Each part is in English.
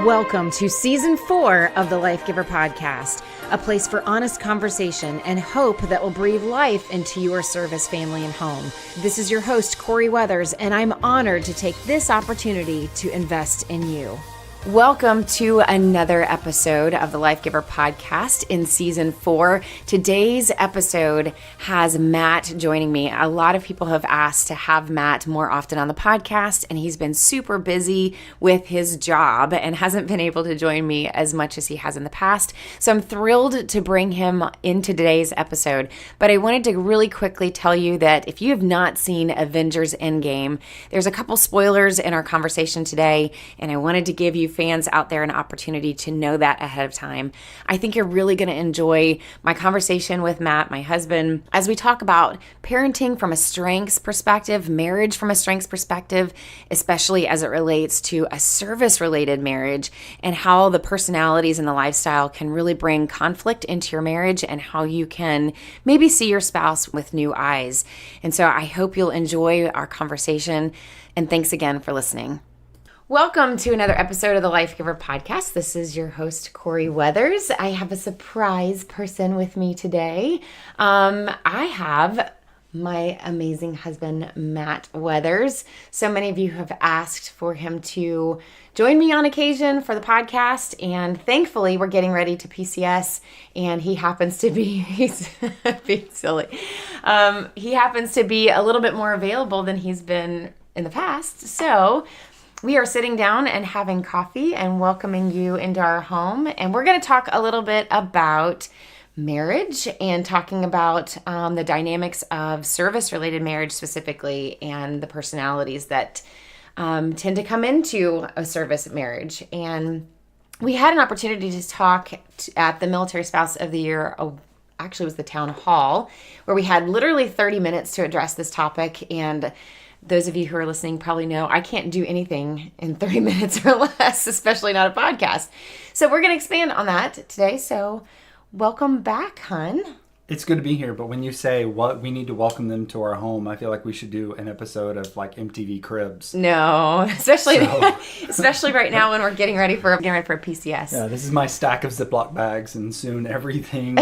Welcome to Season 4 of the Life Giver Podcast, a place for honest conversation and hope that will breathe life into your service, family, and home. This is your host, Corie Weathers, and I'm honored to take this opportunity to invest in you. Welcome to another episode of the Life Giver Podcast in Season 4. Today's episode has Matt joining me. A lot of people have asked to have Matt more often on the podcast, and he's been super busy with his job and hasn't been able to join me as much as he has in the past. So I'm thrilled to bring him into today's episode. But I wanted to really quickly tell you that if you have not seen Avengers Endgame, there's a couple spoilers in our conversation today, and I wanted to give you fans out there an opportunity to know that ahead of time. I think you're really going to enjoy my conversation with Matt, my husband, as we talk about parenting from a strengths perspective, marriage from a strengths perspective, especially as it relates to a service-related marriage, and how the personalities and the lifestyle can really bring conflict into your marriage and how you can maybe see your spouse with new eyes. And so I hope you'll enjoy our conversation, and thanks again for listening. Welcome to another episode of the Life Giver Podcast. This is your host, Corie Weathers. I have a surprise person with me today. I have my amazing husband, Matt Weathers. So many of you have asked for him to join me on occasion for the podcast, and thankfully we're getting ready to PCS, and he happens to be, he's being silly. He happens to be a little bit more available than he's been in the past. So we are sitting down and having coffee and welcoming you into our home. And we're going to talk a little bit about marriage and talking about the dynamics of service-related marriage specifically and the personalities that tend to come into a service marriage. And we had an opportunity to talk at the Military Spouse of the Year, actually it was the town hall, where we had literally 30 minutes to address this topic. And those of you who are listening probably know I can't do anything in 30 minutes or less, especially not a podcast. So we're going to expand on that today. So welcome back, hon. It's good to be here, but when you say what we need to welcome them to our home, I feel like we should do an episode of like MTV Cribs. No, especially right now when we're getting ready for a PCS. Yeah, this is my stack of Ziploc bags, and soon everything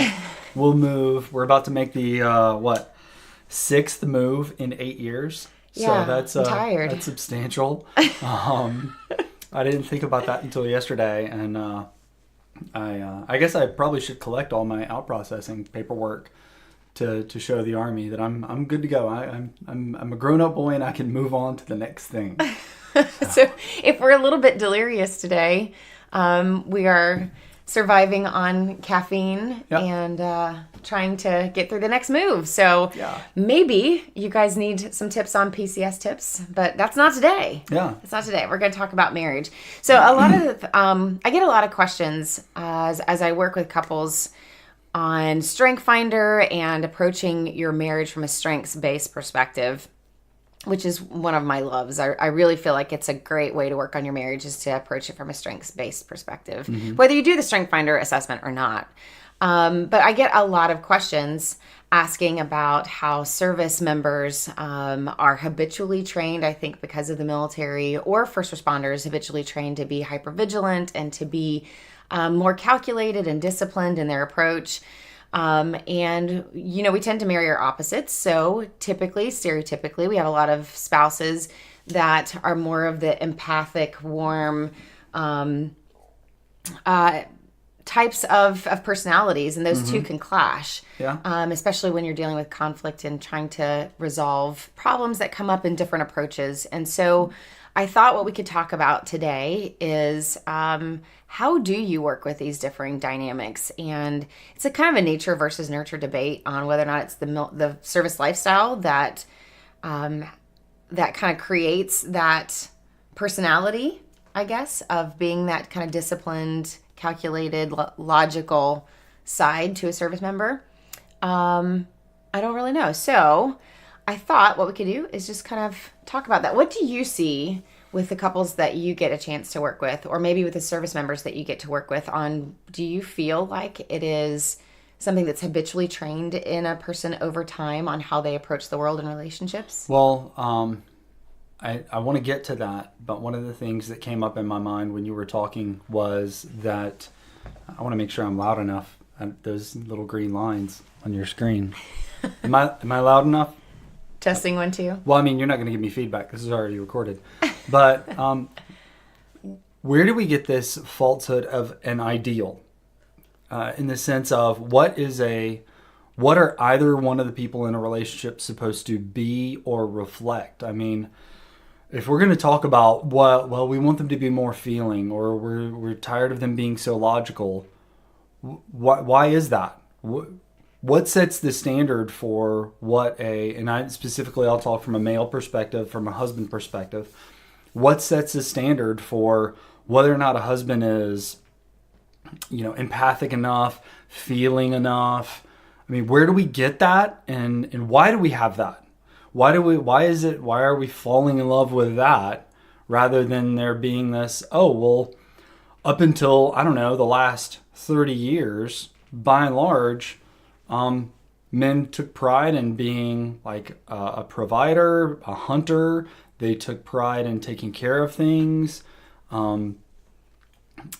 will move. We're about to make the 6th move in 8 years. Yeah, so that's I'm tired. That's substantial. I didn't think about that until yesterday, and I guess I probably should collect all my out-processing paperwork to show the Army that I'm good to go. I'm a grown-up boy and I can move on to the next thing. So if we're a little bit delirious today, we are surviving on caffeine. Yep. And trying to get through the next move. So maybe you guys need some tips on PCS tips, but that's not today. Yeah. It's not today. We're going to talk about marriage. So a lot of I get a lot of questions as I work with couples on Strength Finder and approaching your marriage from a strengths-based perspective, which is one of my loves. I really feel like it's a great way to work on your marriage is to approach it from a strengths-based perspective, whether you do the Strength Finder assessment or not. But I get a lot of questions asking about how service members are habitually trained, I think because of the military, or first responders habitually trained to be hypervigilant and to be more calculated and disciplined in their approach. And, we tend to marry our opposites. So stereotypically, we have a lot of spouses that are more of the empathic, warm, types of personalities, and those two can clash. Yeah. Especially when you're dealing with conflict and trying to resolve problems that come up in different approaches. And so I thought what we could talk about today is how do you work with these differing dynamics? And it's a kind of a nature versus nurture debate on whether or not it's the service lifestyle that that kind of creates that personality, I guess, of being that kind of disciplined, calculated, logical side to a service member. I don't really know. So I thought what we could do is just kind of talk about that. What do you see with the couples that you get a chance to work with, or maybe with the service members that you get to work with on, do you feel like it is something that's habitually trained in a person over time on how they approach the world and relationships? Well, I want to get to that, but one of the things that came up in my mind when you were talking was that I want to make sure I'm loud enough. Those little green lines on your screen. Am I loud enough? Testing 1, 2. Well, I mean, you're not going to give me feedback. This is already recorded. But where do we get this falsehood of an ideal? In the sense of what are either one of the people in a relationship supposed to be or reflect? I mean, if we're going to talk about we want them to be more feeling, or we're tired of them being so logical. Why is that? What sets the standard for and I'll talk from a male perspective, from a husband perspective. What sets the standard for whether or not a husband is, empathic enough, feeling enough? I mean, where do we get that, and why do we have that? Why are we falling in love with that rather than there being this, up until, I don't know, the last 30 years, by and large, men took pride in being like a provider, a hunter. They took pride in taking care of things. And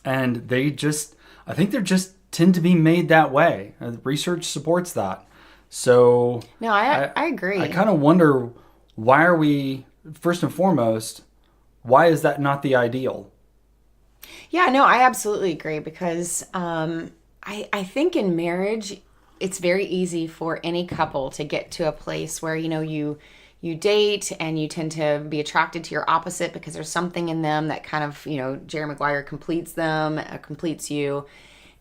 I think they're just tend to be made that way. Research supports that. So no, I agree. I kind of wonder, why are we, first and foremost, why is that not the ideal? Yeah, no, I absolutely agree, because I think in marriage, it's very easy for any couple to get to a place where, you date and you tend to be attracted to your opposite because there's something in them that kind of, Jerry Maguire completes them, completes you.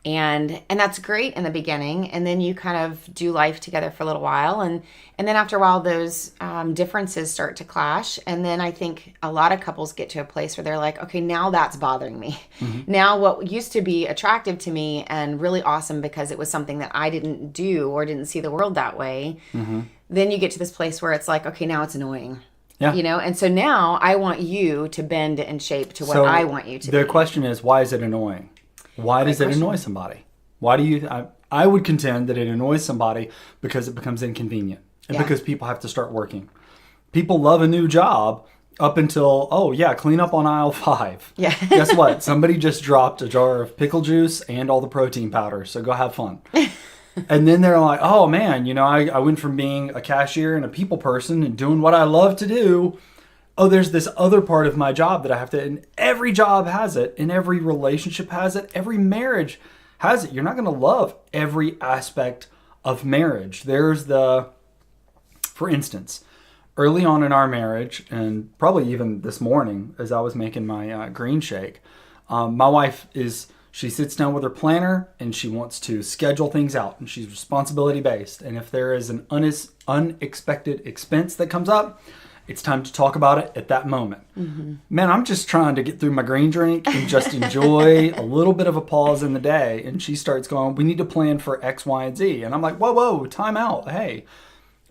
And that's great in the beginning. And then you kind of do life together for a little while. And then after a while, those differences start to clash. And then I think a lot of couples get to a place where they're like, okay, now that's bothering me. Mm-hmm. Now what used to be attractive to me and really awesome because it was something that I didn't do or didn't see the world that way. Mm-hmm. Then you get to this place where it's like, okay, now it's annoying. Yeah. And so now I want you to bend and shape to what I want you to be. The question is, why is it annoying? Why does it annoy somebody? Why do you? I would contend that it annoys somebody because it becomes inconvenient and because people have to start working. People love a new job up until, clean up on aisle 5. Yeah. Guess what? Somebody just dropped a jar of pickle juice and all the protein powder, so go have fun. And then they're like, oh man, I went from being a cashier and a people person and doing what I love to do. Oh, there's this other part of my job that I have to, and every job has it, and every relationship has it, every marriage has it. You're not going to love every aspect of marriage. For instance, early on in our marriage, and probably even this morning as I was making my green shake, my wife she sits down with her planner and she wants to schedule things out, and she's responsibility based. And if there is an unexpected expense that comes up, it's time to talk about it at that moment. Mm-hmm. Man, I'm just trying to get through my green drink and just enjoy a little bit of a pause in the day. And she starts going, we need to plan for X, Y, and Z. And I'm like, whoa, time out. Hey,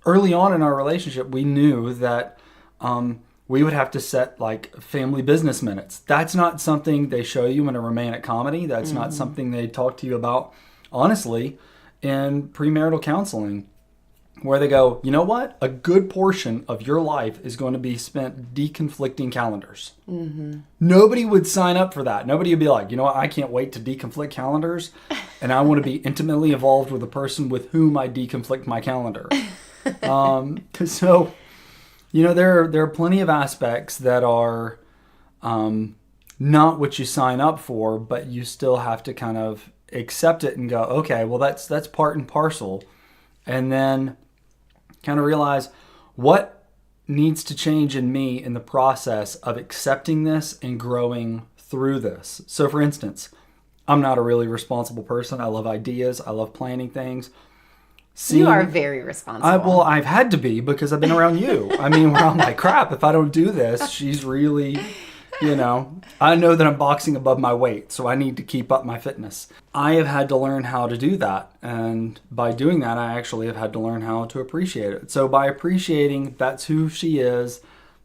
early on in our relationship, we knew that we would have to set like family business minutes. That's not something they show you in a romantic comedy. That's not something they talk to you about, honestly, in premarital counseling, where they go, you know what? A good portion of your life is going to be spent deconflicting calendars. Mm-hmm. Nobody would sign up for that. Nobody would be like, you know what? I can't wait to deconflict calendars, and I want to be intimately involved with the person with whom I deconflict my calendar. So, there are plenty of aspects that are not what you sign up for, but you still have to kind of accept it and go, okay, well, that's part and parcel. And then kind of realize what needs to change in me in the process of accepting this and growing through this. So for instance, I'm not a really responsible person. I love ideas. I love planning things. You are very responsible. I've had to be because I've been around you. I mean, where I'm like, crap, if I don't do this, she's really, I know that I'm boxing above my weight, so I need to keep up my fitness. I have had to learn how to do that. And by doing that, I actually have had to learn how to appreciate it. So by appreciating that's who she is,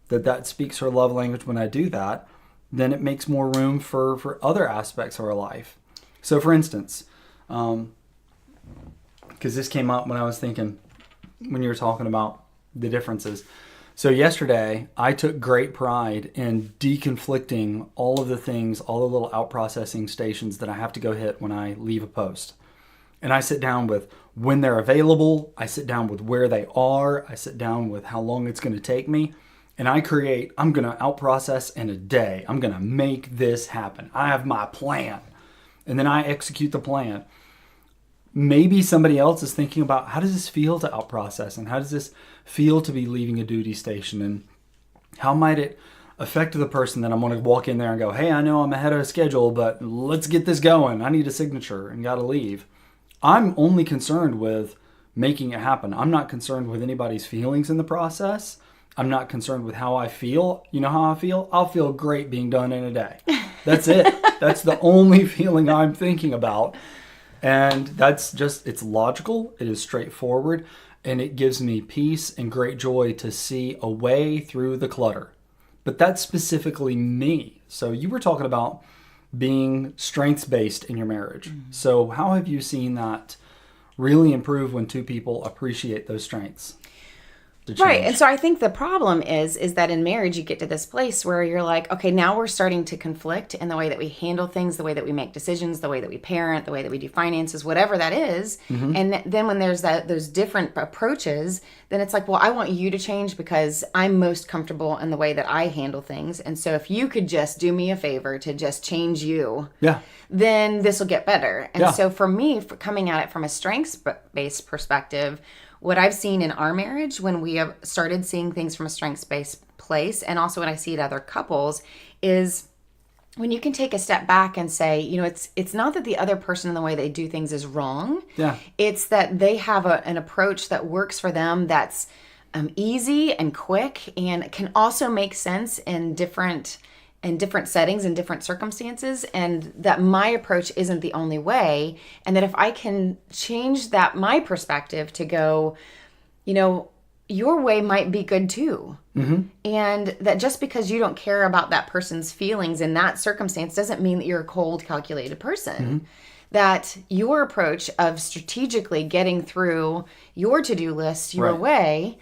that speaks her love language when I do that, then it makes more room for other aspects of our life. So for instance, because this came up when I was thinking, when you were talking about the differences. So yesterday, I took great pride in deconflicting all of the things, all the little out-processing stations that I have to go hit when I leave a post. And I sit down with when they're available. I sit down with where they are. I sit down with how long it's going to take me. And I'm going to out-process in a day. I'm going to make this happen. I have my plan. And then I execute the plan. Maybe somebody else is thinking about, how does this feel to out-process? And how does this feel to be leaving a duty station? And how might it affect the person that I'm going to walk in there and go, hey, I know I'm ahead of schedule, but let's get this going. I need a signature and got to leave. I'm only concerned with making it happen. I'm not concerned with anybody's feelings in the process. I'm not concerned with how I feel. You know how I feel? I'll feel great being done in a day. That's it. That's the only feeling I'm thinking about. And that's just, it's logical, it is straightforward, and it gives me peace and great joy to see a way through the clutter. But that's specifically me. So you were talking about being strengths-based in your marriage. Mm-hmm. So how have you seen that really improve when two people appreciate those strengths? Right. And so I think the problem is that in marriage, you get to this place where you're like, okay, now we're starting to conflict in the way that we handle things, the way that we make decisions, the way that we parent, the way that we do finances, whatever that is. Mm-hmm. And then when there's those different approaches, then it's like, well, I want you to change because I'm most comfortable in the way that I handle things. And so if you could just do me a favor to just change you, then this will get better. And so for me, for coming at it from a strengths-based perspective, what I've seen in our marriage when we have started seeing things from a strengths-based place, and also when I see it other couples, is when you can take a step back and say, you know, it's not that the other person in the way they do things is wrong. Yeah. It's that they have an approach that works for them that's easy and quick and can also make sense in different settings and different circumstances, and that my approach isn't the only way, and that if I can change my perspective to go, you know, your way might be good too. Mm-hmm. And that just because you don't care about that person's feelings in that circumstance doesn't mean that you're a cold, calculated person. Mm-hmm. That your approach of strategically getting through your to-do list your way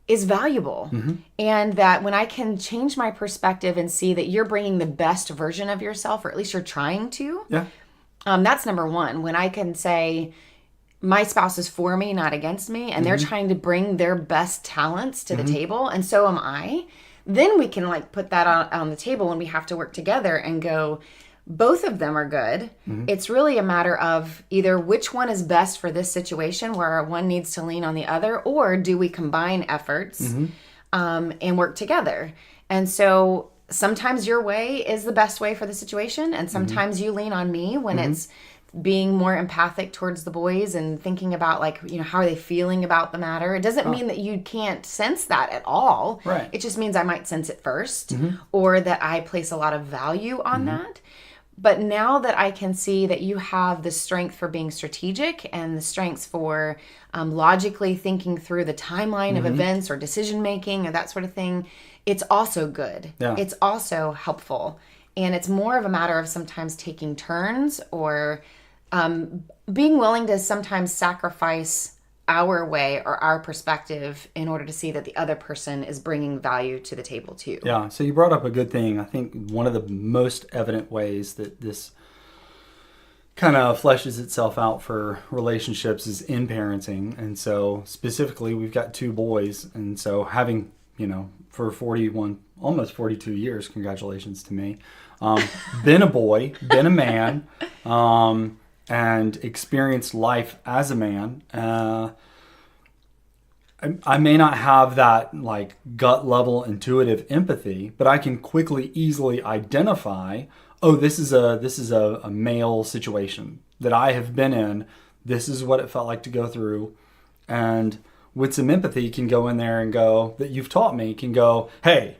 is valuable. Mm-hmm. And that when I can change my perspective and see that you're bringing the best version of yourself, or at least you're trying to, that's number one. When I can say my spouse is for me, not against me, and they're trying to bring their best talents to the table, and so am I, then we can like put that on the table when we have to work together and go, both of them are good. Mm-hmm. It's really a matter of either which one is best for this situation where one needs to lean on the other, or do we combine efforts and work together? And so sometimes your way is the best way for the situation, and sometimes you lean on me when it's being more empathic towards the boys and thinking about, like, you know, how are they feeling about the matter. It doesn't mean that you can't sense that at all. Right. It just means I might sense it first, or that I place a lot of value on that. But now that I can see that you have the strength for being strategic and the strengths for logically thinking through the timeline of events or decision making or that sort of thing, it's also good. Yeah. It's also helpful. And it's more of a matter of sometimes taking turns, or being willing to sometimes sacrifice our way or our perspective in order to see that the other person is bringing value to the table too. Yeah, so you brought up a good thing. I think one of the most evident ways that this kind of fleshes itself out for relationships is in parenting. And so specifically, we've got two boys. And so having, you know, for 41, almost 42 years, congratulations to me, been a boy, been a man, and experienced life as a man. I may not have that like gut level intuitive empathy, but I can quickly, easily identify, oh, this is a male situation that I have been in. This is what it felt like to go through. And with some empathy can go in there and go, that you've taught me, can go, hey,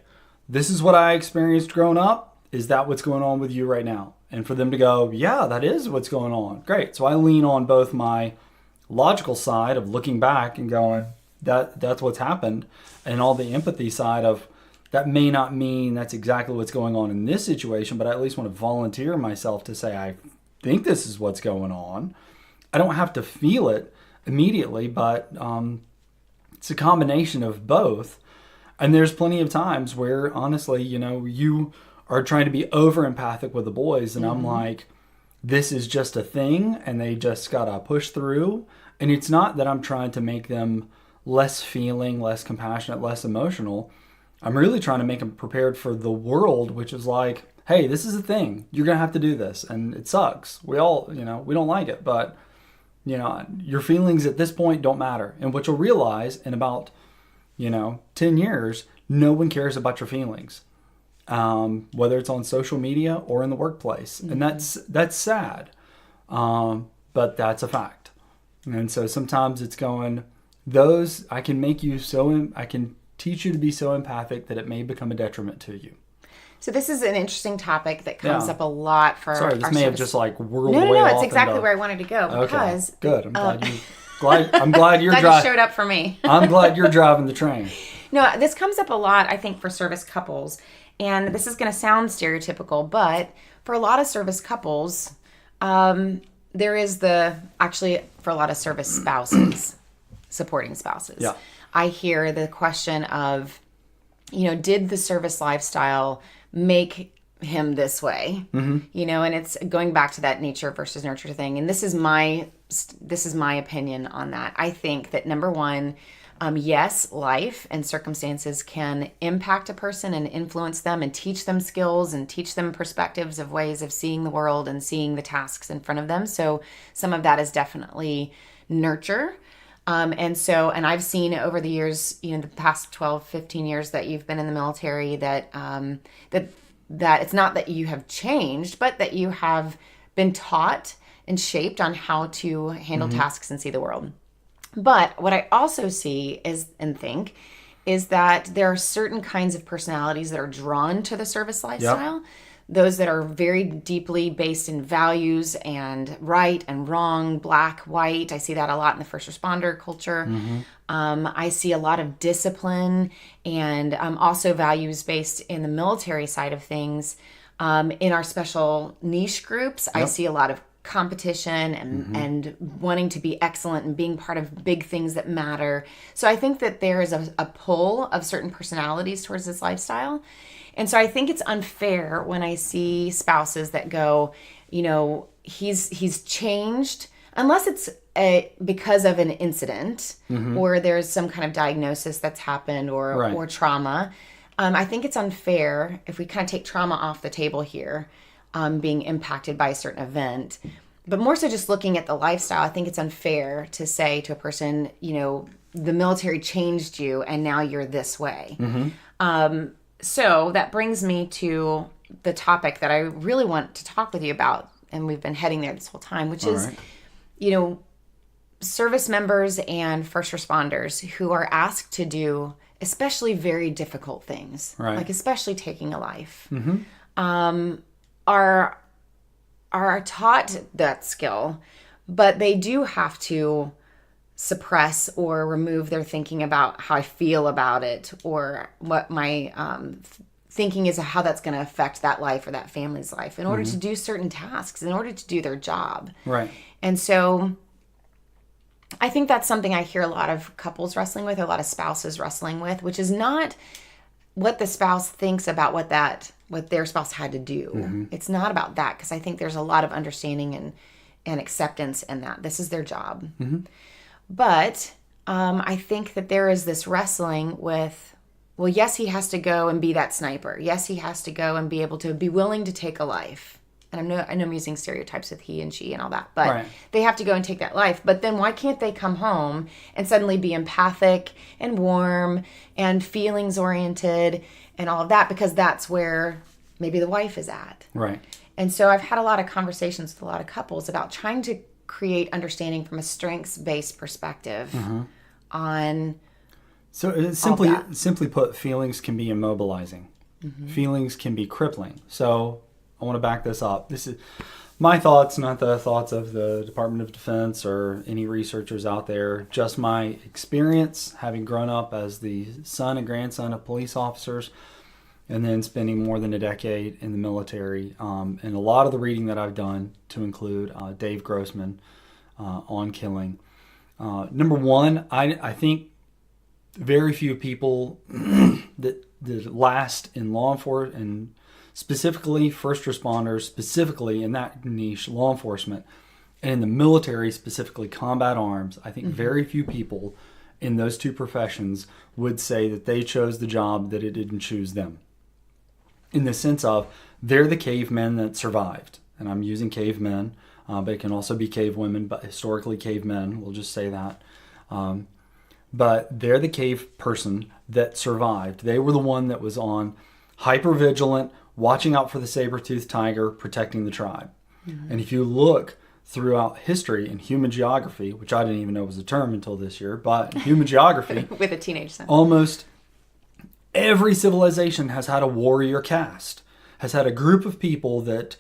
this is what I experienced growing up. Is that what's going on with you right now? And for them to go, yeah, that is what's going on. Great. So I lean on both my logical side of looking back and going, that's what's happened, and all the empathy side of that may not mean that's exactly what's going on in this situation, but I at least want to volunteer myself to say, I think this is what's going on. I don't have to feel it immediately, but it's a combination of both And there's plenty of times where, honestly, you are trying to be over empathic with the boys, and I'm like, this is just a thing, and they just gotta push through. And it's not that I'm trying to make them less feeling, less compassionate, less emotional. I'm really trying to make them prepared for the world, which is like, hey, this is a thing. You're gonna have to do this, and it sucks. We all, we don't like it, but your feelings at this point don't matter. And what you'll realize in about 10 years, no one cares about your feelings, whether it's on social media or in the workplace. And that's sad, but that's a fact. And so sometimes it's going, I can I can teach you to be so empathic that it may become a detriment to you. So this is an interesting topic that comes up a lot for Sorry, this may have just whirled No, way off. it's exactly where I wanted to go because... Okay, good. I'm glad you're driving. Showed up for me. I'm glad you're driving the train. No, this comes up a lot, I think, for service couples. And this is going to sound stereotypical, but for a lot of service couples, there is for a lot of service spouses, supporting spouses. Yeah. I hear the question of, did the service lifestyle make him this way? And it's going back to that nature versus nurture thing. And this is my opinion on that. I think that number one, yes, life and circumstances can impact a person and influence them and teach them skills and teach them perspectives of ways of seeing the world and seeing the tasks in front of them. So some of that is definitely nurture. And I've seen over the years, the past 12, 15 years that you've been in the military that it's not that you have changed, but that you have been taught and shaped on how to handle tasks and see the world. But what I also see is that there are certain kinds of personalities that are drawn to the service lifestyle. Yep. Those that are very deeply based in values and right and wrong, black, white. I see that a lot in the first responder culture. I see a lot of discipline and also values based in the military side of things. In our special niche groups, I see a lot of competition and wanting to be excellent and being part of big things that matter. So I think that there is a pull of certain personalities towards this lifestyle. And so I think it's unfair when I see spouses that go, he's changed, unless it's because of an incident or there's some kind of diagnosis that's happened or trauma. I think it's unfair if we kind of take trauma off the table here, being impacted by a certain event. But more so just looking at the lifestyle, I think it's unfair to say to a person, the military changed you and now you're this way. So that brings me to the topic that I really want to talk with you about, and we've been heading there this whole time, which is, service members and first responders who are asked to do especially very difficult things, like especially taking a life, are taught that skill, but they do have to suppress or remove their thinking about how I feel about it or what my thinking is, how that's going to affect that life or that family's life in order to do certain tasks, in order to do their job. Right. And so I think that's something I hear a lot of couples wrestling with, a lot of spouses wrestling with, which is not what the spouse thinks about what their spouse had to do. It's not about that, because I think there's a lot of understanding and acceptance in that. This is their job. But I think that there is this wrestling with, well, yes, he has to go and be that sniper. Yes, he has to go and be able to be willing to take a life. And I know I'm using stereotypes with he and she and all that, but they have to go and take that life. But then why can't they come home and suddenly be empathic and warm and feelings oriented and all of that? Because that's where maybe the wife is at. Right. And so I've had a lot of conversations with a lot of couples about trying to create understanding from a strengths-based perspective on. So simply put, feelings can be immobilizing. Feelings can be crippling. So I want to back this up. This is my thoughts, not the thoughts of the Department of Defense or any researchers out there. Just my experience, having grown up as the son and grandson of police officers, and then spending more than a decade in the military, and a lot of the reading that I've done, to include Dave Grossman on killing. Number one, I think very few people that last in law enforcement, and specifically first responders, specifically in that niche, law enforcement, and in the military, specifically combat arms. I think very few people in those two professions would say that they chose the job, that it didn't choose them. In the sense of, they're the cavemen that survived. And I'm using cavemen, but it can also be cave women, but historically cavemen, we'll just say that. But they're the cave person that survived. They were the one that was on hyper-vigilant, watching out for the saber-toothed tiger, protecting the tribe. And if you look throughout history and human geography, which I didn't even know was a term until this year, but human geography, with a teenage son, almost every civilization has had a warrior caste, has had a group of people that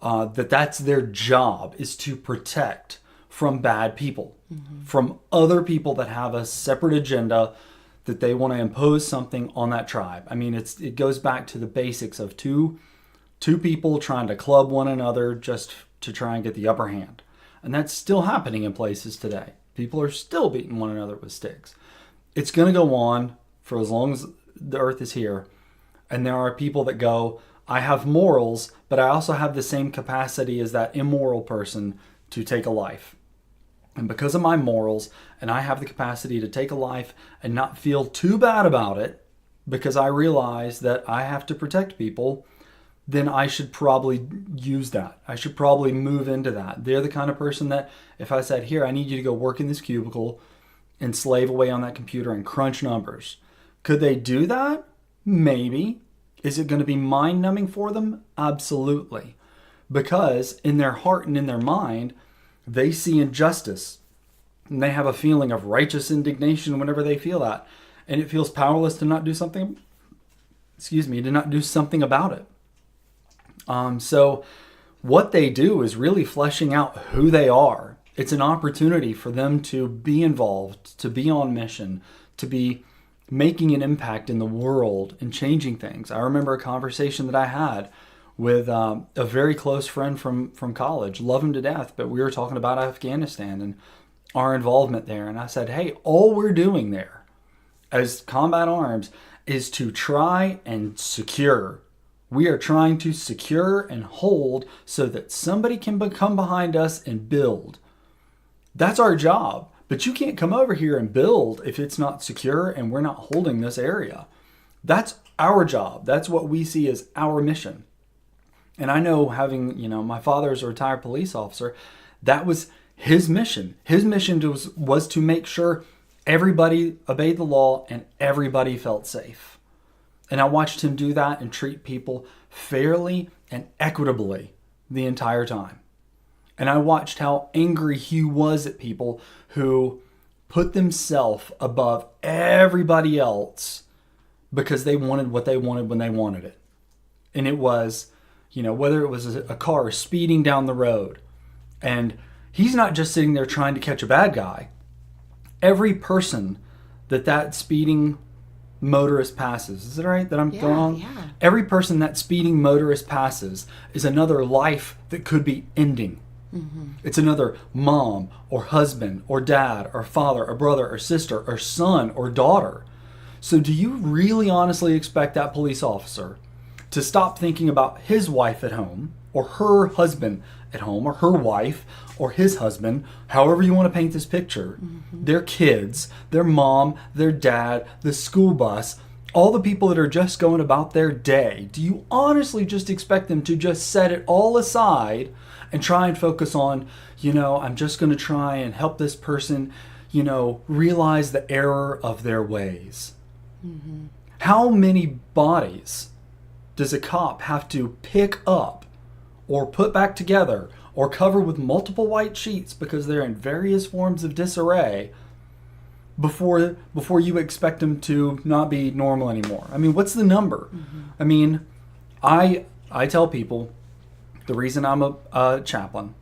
that's their job, is to protect from bad people, from other people that have a separate agenda, that they want to impose something on that tribe. I mean, it goes back to the basics of two people trying to club one another just to try and get the upper hand. And that's still happening in places today. People are still beating one another with sticks. It's going to go on for as long as the earth is here. And there are people that go, I have morals, but I also have the same capacity as that immoral person to take a life. And because of my morals, and I have the capacity to take a life and not feel too bad about it, because I realize that I have to protect people, then I should probably use that. I should probably move into that. They're the kind of person that if I said, here, I need you to go work in this cubicle and slave away on that computer and crunch numbers. Could they do that? Maybe. Is it going to be mind-numbing for them? Absolutely. Because in their heart and in their mind, they see injustice. And they have a feeling of righteous indignation whenever they feel that. And it feels powerless to not do something, to not do something about it. So what they do is really fleshing out who they are. It's an opportunity for them to be involved, to be on mission, to be making an impact in the world and changing things. I remember a conversation that I had with a very close friend from college. Love him to death, but we were talking about Afghanistan and our involvement there. And I said, hey, all we're doing there as combat arms is to try and secure. We are trying to secure and hold so that somebody can come behind us and build. That's our job. But you can't come over here and build if it's not secure and we're not holding this area. That's our job. That's what we see as our mission. And I know, having, my father is a retired police officer, that was his mission. His mission was to make sure everybody obeyed the law and everybody felt safe. And I watched him do that and treat people fairly and equitably the entire time. And I watched how angry he was at people who put themselves above everybody else because they wanted what they wanted when they wanted it. And it was, whether it was a car speeding down the road, and he's not just sitting there trying to catch a bad guy. Every person that speeding motorist passes, is it right that I'm going on? Yeah. Every person that speeding motorist passes is another life that could be ending. Mm-hmm. It's another mom or husband or dad or father or brother or sister or son or daughter. So do you really honestly expect that police officer to stop thinking about his wife at home, or her husband at home, or her wife or his husband, however you want to paint this picture, their kids, their mom, their dad, the school bus, all the people that are just going about their day? Do you honestly just expect them to just set it all aside and try and focus on, I'm just going to try and help this person, realize the error of their ways? Mm-hmm. How many bodies does a cop have to pick up or put back together or cover with multiple white sheets because they're in various forms of disarray before you expect them to not be normal anymore? I mean, what's the number? Mm-hmm. I mean, I tell people, the reason I'm a chaplain,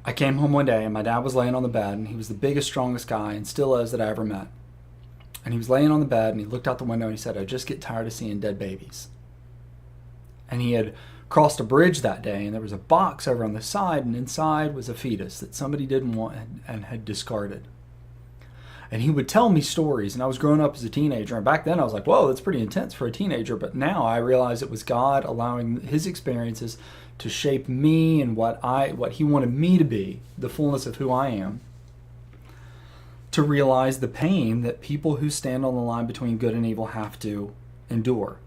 I came home one day and my dad was laying on the bed, and he was the biggest, strongest guy, and still is, that I ever met. And he was laying on the bed and he looked out the window and he said, I just get tired of seeing dead babies. And he had crossed a bridge that day, and there was a box over on the side, and inside was a fetus that somebody didn't want and had discarded. And he would tell me stories, and I was growing up as a teenager, and back then I was like, whoa, that's pretty intense for a teenager. But now I realize it was God allowing his experiences to shape me and what he wanted me to be, the fullness of who I am, to realize the pain that people who stand on the line between good and evil have to endure.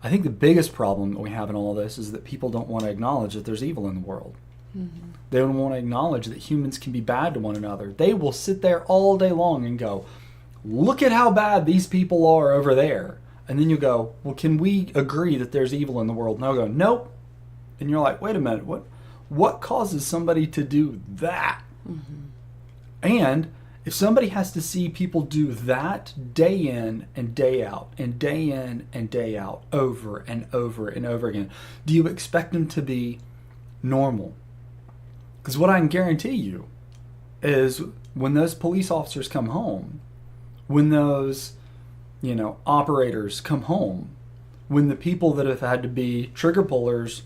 I think the biggest problem that we have in all this is that people don't want to acknowledge that there's evil in the world. Mm-hmm. They don't want to acknowledge that humans can be bad to one another. They will sit there all day long and go, look at how bad these people are over there. And then you go, well, can we agree that there's evil in the world? And they'll go, nope. And you're like, wait a minute, what causes somebody to do that? Mm-hmm. And if somebody has to see people do that day in and day out, and day in and day out, over and over and over again, do you expect them to be normal? Because what I can guarantee you is when those police officers come home, when those, operators come home, when the people that have had to be trigger pullers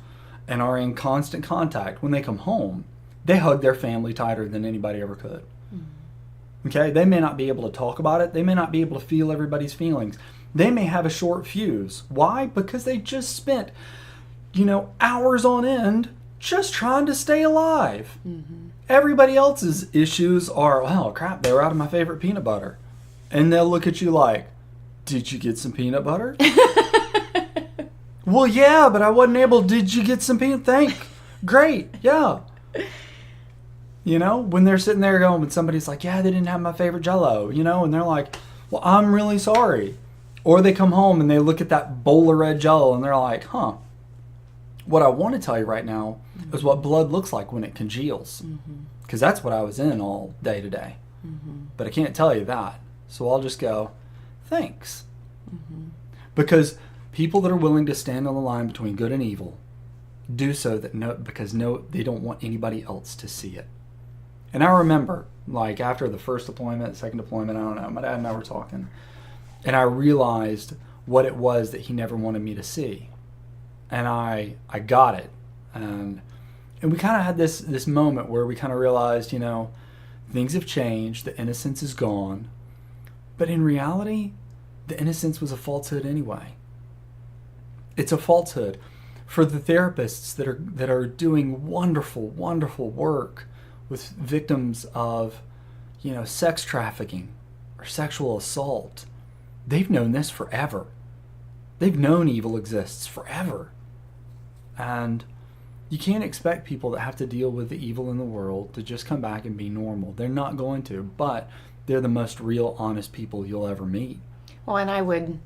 and are in constant contact, when they come home, they hug their family tighter than anybody ever could. Mm-hmm. Okay? They may not be able to talk about it. They may not be able to feel everybody's feelings. They may have a short fuse. Why? Because they just spent, hours on end just trying to stay alive. Mm-hmm. Everybody else's issues are, well, crap, they were out of my favorite peanut butter. And they'll look at you like, did you get some peanut butter? Well, yeah, but I wasn't able. Did you get some peanut? Great, yeah. When they're sitting there going, when somebody's like, yeah, they didn't have my favorite Jell-O, and they're like, well, I'm really sorry. Or they come home and they look at that bowl of red Jell-O and they're like, huh. What I want to tell you right now is what blood looks like when it congeals. Because that's what I was in all day today. Mm-hmm. But I can't tell you that. So I'll just go, thanks. Mm-hmm. Because people that are willing to stand on the line between good and evil do so because they don't want anybody else to see it. And I remember, after the first deployment, second deployment, I don't know, my dad and I were talking, and I realized what it was that he never wanted me to see. And I got it. And we kind of had this moment where we kind of realized, things have changed, the innocence is gone. But in reality, the innocence was a falsehood anyway. It's a falsehood for the therapists that are doing wonderful, wonderful work with victims of, sex trafficking or sexual assault. They've known this forever. They've known evil exists forever. And you can't expect people that have to deal with the evil in the world to just come back and be normal. They're not going to, but they're the most real, honest people you'll ever meet. Well, and I would,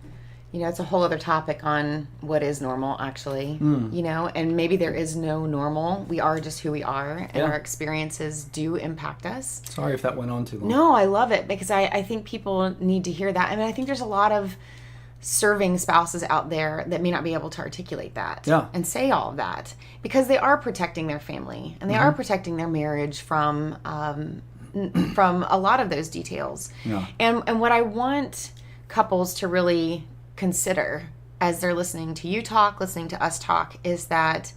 it's a whole other topic on what is normal, actually, and maybe there is no normal. We are just who we are, and our experiences do impact us. Sorry if that went on too long. No, I love it, because I think people need to hear that. I mean, I think there's a lot of serving spouses out there that may not be able to articulate that and say all of that, because they are protecting their family and they are protecting their marriage from a lot of those details. Yeah. And what I want couples to really consider as they're listening to you talk, listening to us talk, is that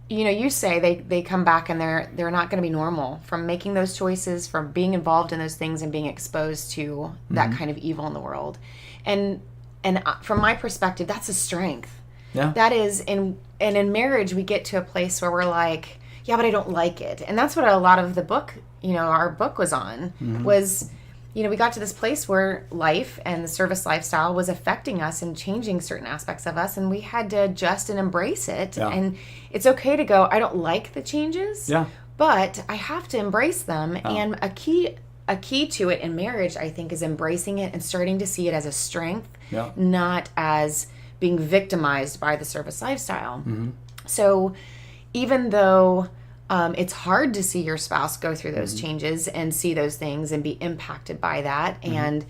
you say they come back and they're not going to be normal from making those choices, from being involved in those things and being exposed to that kind of evil in the world. And from my perspective, that's a strength. Yeah. That is, and in marriage, we get to a place where we're like, yeah, but I don't like it. And that's what a lot of the book, our book was on, was, we got to this place where life and the service lifestyle was affecting us and changing certain aspects of us, and we had to adjust and embrace it. Yeah. And it's okay to go, I don't like the changes, but I have to embrace them. Oh. And a key to it in marriage, I think, is embracing it and starting to see it as a strength, not as being victimized by the service lifestyle. Mm-hmm. So even though it's hard to see your spouse go through those changes and see those things and be impacted by that and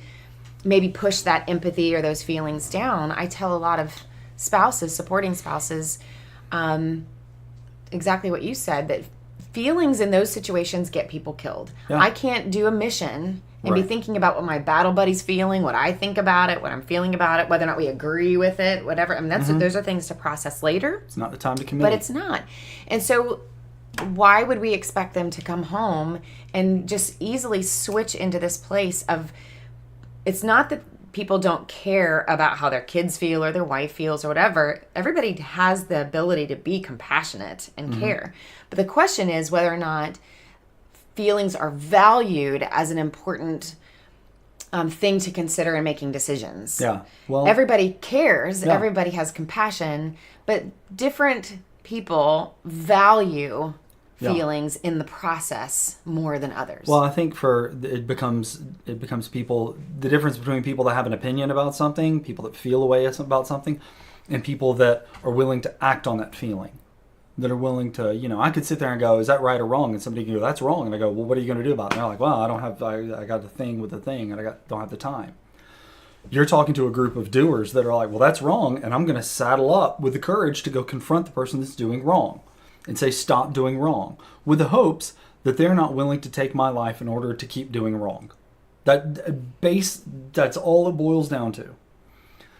maybe push that empathy or those feelings down, I tell a lot of spouses, supporting spouses, exactly what you said, that feelings in those situations get people killed. Yeah. I can't do a mission and be thinking about what my battle buddy's feeling, what I think about it, what I'm feeling about it, whether or not we agree with it, whatever. I mean, those are things to process later. It's not the time to commit. But it's not. And so why would we expect them to come home and just easily switch into this place of, it's not that people don't care about how their kids feel or their wife feels or whatever. Everybody has the ability to be compassionate and care. But the question is whether or not feelings are valued as an important thing to consider in making decisions. Yeah. Well, everybody cares. Yeah. Everybody has compassion, but different people value feelings in the process more than others. Well, I think it becomes people, the difference between people that have an opinion about something, people that feel a way about something, and people that are willing to act on that feeling, that are willing to, I could sit there and go, is that right or wrong? And somebody can go, that's wrong. And I go, well, what are you going to do about it? And they're like, well, I got the thing with the thing, and don't have the time. You're talking to a group of doers that are like, well, that's wrong, and I'm going to saddle up with the courage to go confront the person that's doing wrong and say, stop doing wrong, with the hopes that they're not willing to take my life in order to keep doing wrong. That's all it boils down to.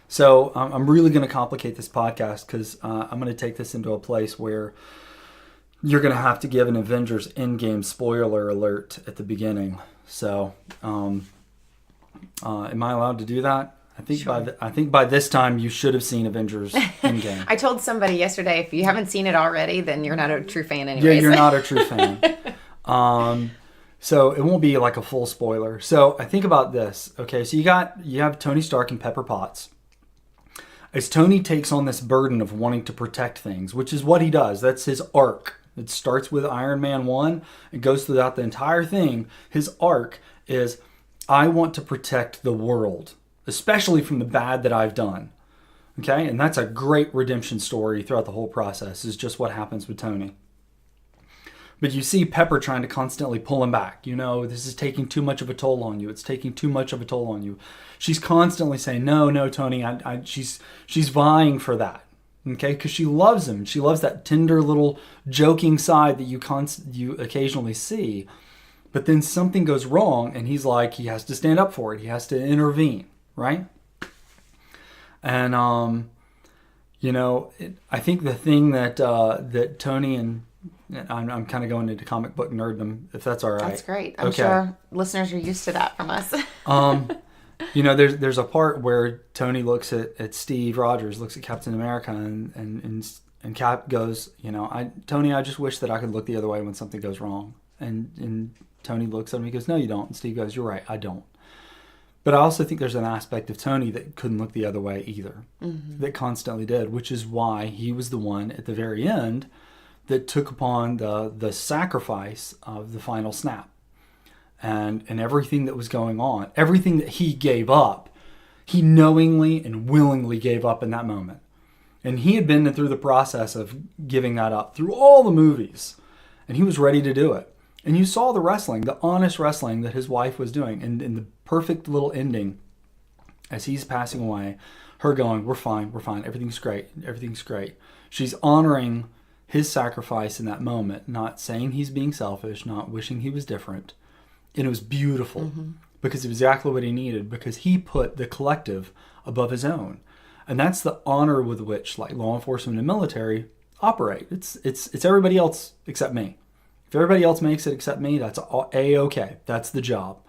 So I'm really going to complicate this podcast because I'm going to take this into a place where you're going to have to give an Avengers Endgame spoiler alert at the beginning. So am I allowed to do that? I think by this time you should have seen Avengers Endgame. I told somebody yesterday, if you haven't seen it already, then you're not a true fan anyways. Yeah, you're not a true fan. So it won't be like a full spoiler. So I think about this. Okay, so you have Tony Stark and Pepper Potts. As Tony takes on this burden of wanting to protect things, which is what he does. That's his arc. It starts with Iron Man 1. It goes throughout the entire thing. His arc is, I want to protect the world, especially from the bad that I've done. Okay? And that's a great redemption story throughout the whole process, is just what happens with Tony. But you see Pepper trying to constantly pull him back. This is taking too much of a toll on you. It's taking too much of a toll on you. She's constantly saying, no, Tony, she's vying for that. Okay? Because she loves him. She loves that tender little joking side that you occasionally see. But then something goes wrong, and he has to stand up for it. He has to intervene, right? And, I think the thing that Tony and I'm kind of going into comic book nerddom, if that's all right. That's great. I'm sure listeners are used to that from us. There's a part where Tony looks at Steve Rogers, looks at Captain America, and Cap goes, Tony, I just wish that I could look the other way when something goes wrong. And Tony looks at him, he goes, no, you don't. And Steve goes, you're right, I don't. But I also think there's an aspect of Tony that couldn't look the other way either, that constantly did, which is why he was the one at the very end that took upon the sacrifice of the final snap. And everything that was going on, everything that he gave up, he knowingly and willingly gave up in that moment. And he had been through the process of giving that up through all the movies. And he was ready to do it. And you saw the wrestling, the honest wrestling that his wife was doing. And in the perfect little ending, as he's passing away, her going, we're fine, everything's great. She's honoring his sacrifice in that moment, not saying he's being selfish, not wishing he was different. And it was beautiful because it was exactly what he needed, because he put the collective above his own. And that's the honor with which law enforcement and military operate. It's everybody else except me. If everybody else makes it except me, that's A-okay. That's the job.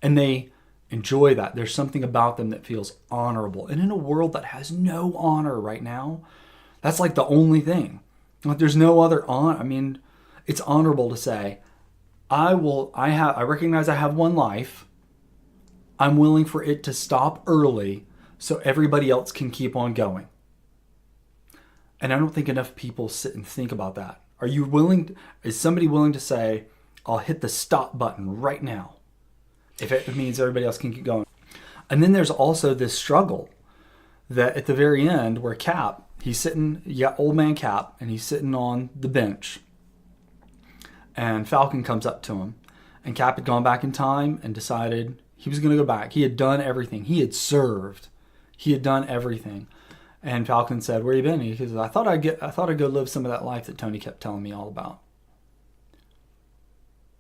And they enjoy that. There's something about them that feels honorable. And in a world that has no honor right now, that's the only thing. There's no other honor. I mean, it's honorable to say, I recognize I have one life. I'm willing for it to stop early so everybody else can keep on going. And I don't think enough people sit and think about that. Is somebody willing to say, I'll hit the stop button right now if it means everybody else can keep going? And then there's also this struggle that at the very end where Cap, he's sitting, old man Cap, and he's sitting on the bench. And Falcon comes up to him. And Cap had gone back in time and decided he was going to go back. He had done everything. He had served. He had done everything. And Falcon said, where you been? He says, I thought I'd go live some of that life that Tony kept telling me all about.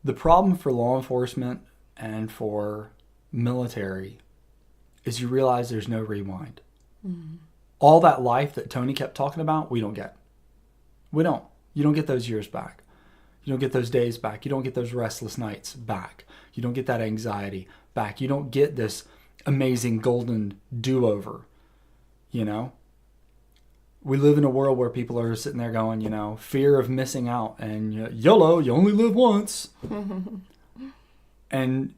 The problem for law enforcement and for military is you realize there's no rewind. Mm-hmm. All that life that Tony kept talking about, we don't get. We don't. You don't get those years back. You don't get those days back. You don't get those restless nights back. You don't get that anxiety back. You don't get this amazing golden do-over, you know? We live in a world where people are sitting there going, you know, fear of missing out and YOLO, you only live once. And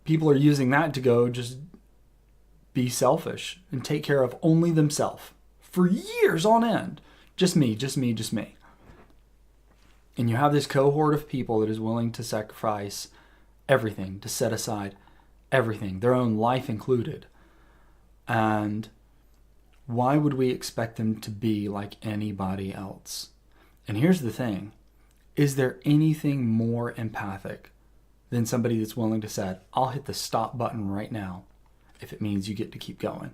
people are using that to go just be selfish and take care of only themselves for years on end. Just me, just me, just me. And you have this cohort of people that is willing to sacrifice everything, to set aside everything, their own life included. And why would we expect them to be like anybody else? And here's the thing. Is there anything more empathic than somebody that's willing to say, I'll hit the stop button right now if it means you get to keep going?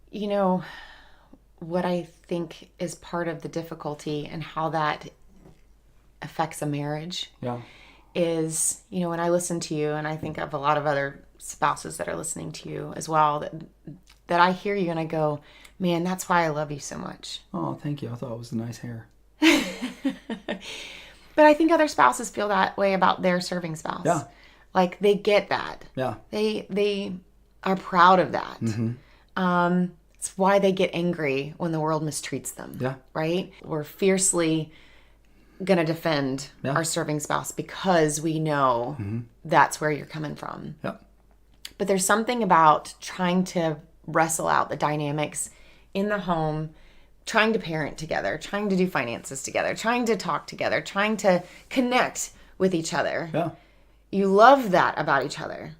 You know, what I think is part of the difficulty and how that affects a marriage is, you know, when I listen to you, and I think of a lot of other spouses that are listening to you as well, that I hear you and I go, man, that's why I love you so much. Oh, thank you. I thought it was nice hair. But I think other spouses feel that way about their serving spouse. Yeah. Like they get that. Yeah. They are proud of that. Mm-hmm. It's why they get angry when the world mistreats them. Yeah. Right? We're fiercely going to defend our serving spouse because we know that's where you're coming from. Yeah. But there's something about trying to wrestle out the dynamics in the home, trying to parent together, trying to do finances together, trying to talk together, trying to connect with each other. Yeah. You love that about each other.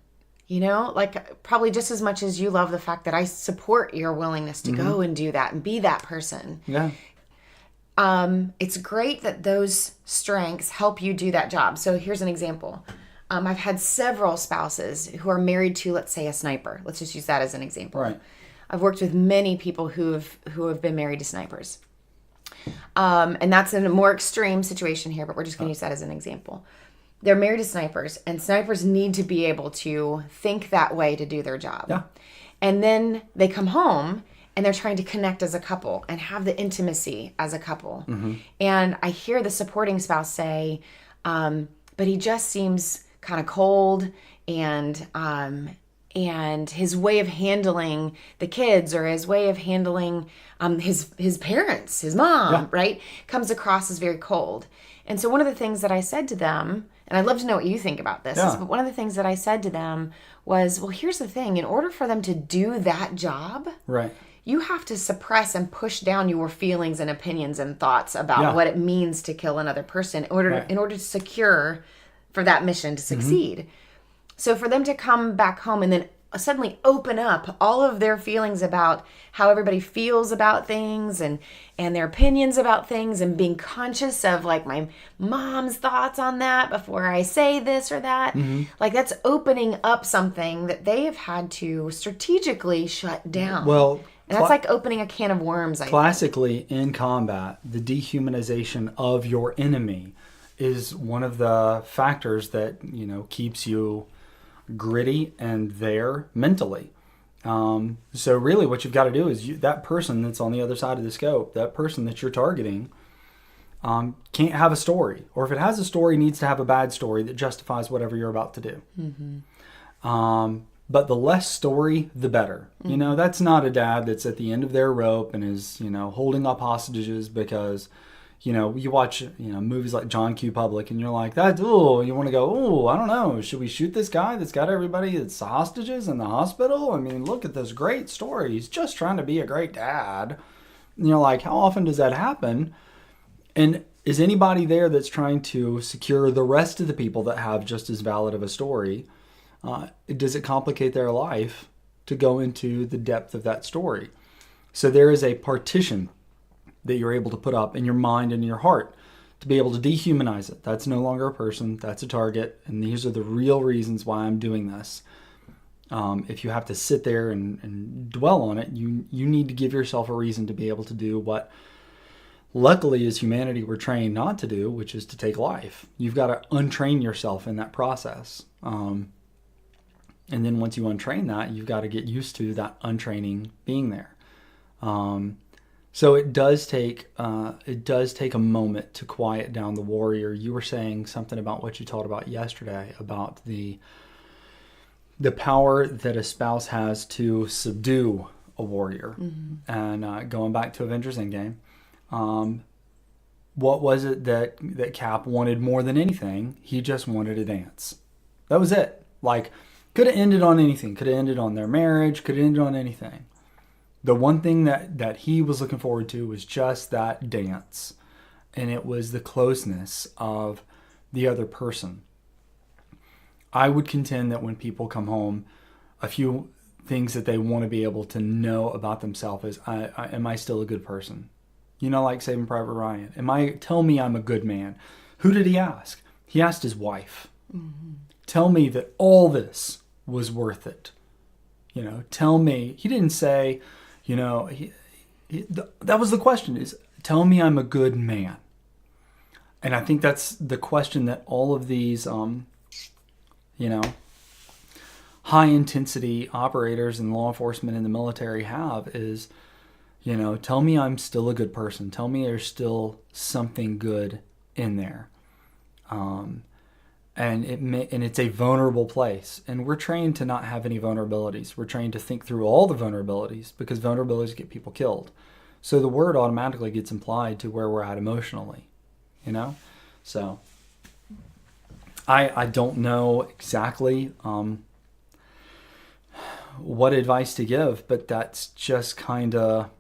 You know, like probably just as much as you love the fact that I support your willingness to go and do that and be that person. Yeah. It's great that those strengths help you do that job. So here's an example. I've had several spouses who are married to, let's say, a sniper. Let's just use that as an example. Right. I've worked with many people who have been married to snipers. And that's in a more extreme situation here, but we're just going to use that as an example. They're married to snipers, and snipers need to be able to think that way to do their job. Yeah. And then they come home and they're trying to connect as a couple and have the intimacy as a couple. Mm-hmm. And I hear the supporting spouse say, but he just seems kind of cold, and his way of handling the kids or his way of handling his parents, his mom, right, comes across as very cold. And so one of the things that I said to them, and I'd love to know what you think about this, but one of the things that I said to them was, well, here's the thing. In order for them to do that job, right, you have to suppress and push down your feelings and opinions and thoughts about what it means to kill another person in order to secure for that mission to succeed. So for them to come back home and then suddenly open up all of their feelings about how everybody feels about things and their opinions about things, and being conscious of like my mom's thoughts on that before I say this or that, like that's opening up something that they have had to strategically shut down. Well, and that's like opening a can of worms. Classically, in combat, the dehumanization of your enemy is one of the factors that, you know, keeps you gritty and there mentally. So really what you've got to do is that person that's on the other side of the scope, that person that you're targeting, can't have a story. Or if it has a story, needs to have a bad story that justifies whatever you're about to do. But the less story, the better. You know, that's not a dad that's at the end of their rope and is, you know, holding up hostages because, you know, you watch, you know, movies like John Q. Public and you're like, that, oh, you want to go, oh, I don't know, should we shoot this guy that's got everybody that's hostages in the hospital? I mean, look at this great story. He's just trying to be a great dad. And you're like, how often does that happen? And is anybody there that's trying to secure the rest of the people that have just as valid of a story? Does it complicate their life to go into the depth of that story? So there is a partition that you're able to put up in your mind and your heart to be able to dehumanize it. That's no longer a person, that's a target, and these are the real reasons why I'm doing this. If you have to sit there and dwell on it, you need to give yourself a reason to be able to do what luckily as humanity we're trained not to do, which is to take life. You've got to untrain yourself in that process. And then once you untrain that, you've got to get used to that untraining being there. So it does take a moment to quiet down the warrior. You were saying something about what you taught about yesterday about the power that a spouse has to subdue a warrior. And going back to Avengers Endgame, what was it that Cap wanted more than anything? He just wanted a dance. That was it. Like, could have ended on anything. Could have ended on their marriage. Could have ended on anything. The one thing that he was looking forward to was just that dance. And it was the closeness of the other person. I would contend that when people come home, a few things that they want to be able to know about themselves is, am I still a good person? You know, like Saving Private Ryan. Tell me I'm a good man. Who did he ask? He asked his wife. Tell me that all this was worth it. You know, tell me. He didn't say, you know, that was the question, is tell me I'm a good man. And I think that's the question that all of these, you know, high intensity operators in law enforcement and the military have is, you know, tell me I'm still a good person. Tell me there's still something good in there. And it's a vulnerable place. And we're trained to not have any vulnerabilities. We're trained to think through all the vulnerabilities because vulnerabilities get people killed. So the word automatically gets implied to where we're at emotionally, you know? So I don't know exactly what advice to give, but that's just kind of,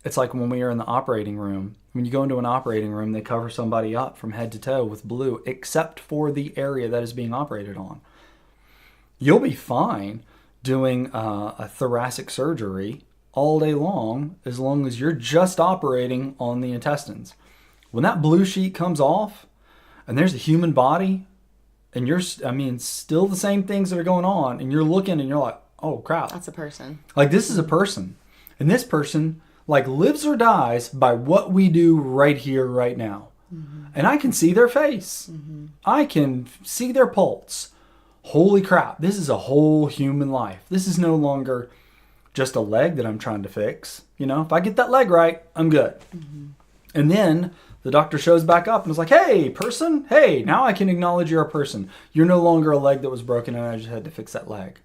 it's like when we are in the operating room. When you go into an operating room, they cover somebody up from head to toe with blue, except for the area that is being operated on. You'll be fine doing a thoracic surgery all day long as you're just operating on the intestines. When that blue sheet comes off and there's a human body and still the same things that are going on, and you're looking and you're like, oh crap. That's a person. Like, this is a person. And this person like lives or dies by what we do right here, right now. And I can see their face. I can see their pulse. Holy crap, this is a whole human life. This is no longer just a leg that I'm trying to fix. You know, if I get that leg right, I'm good. And then the doctor shows back up and is like, hey, person, hey, now I can acknowledge you're a person. You're no longer a leg that was broken and I just had to fix that leg.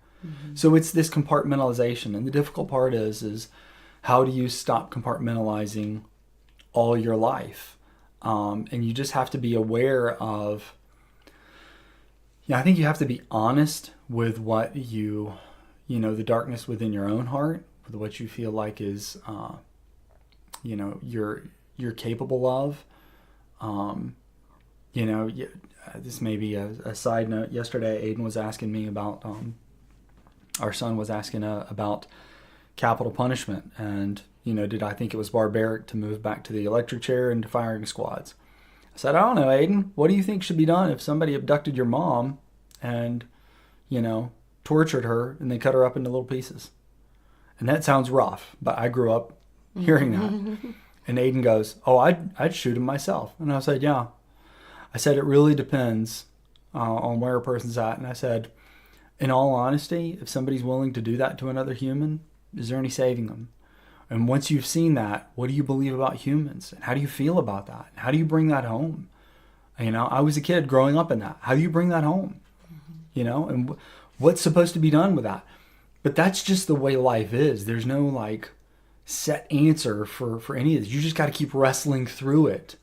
So it's this compartmentalization. And the difficult part is how do you stop compartmentalizing all your life? And you just have to be aware of, I think you have to be honest with what you know, the darkness within your own heart, with what you feel like is, you know, you're capable of. You know, this may be a side note. Yesterday, Aiden was asking me about, our son was asking about capital punishment, and you know, did I think it was barbaric to move back to the electric chair and to firing squads? I said, I don't know, Aiden. What do you think should be done if somebody abducted your mom and, you know, tortured her and they cut her up into little pieces? And that sounds rough, but I grew up hearing that. And Aiden goes, oh, I'd shoot him myself. And I said, yeah. I said, it really depends on where a person's at. And I said, in all honesty, if somebody's willing to do that to another human, is there any saving them? And once you've seen that, what do you believe about humans? And how do you feel about that? And how do you bring that home? You know, I was a kid growing up in that. How do you bring that home? You know, and what's supposed to be done with that? But that's just the way life is. There's no like set answer for any of this. You just got to keep wrestling through it.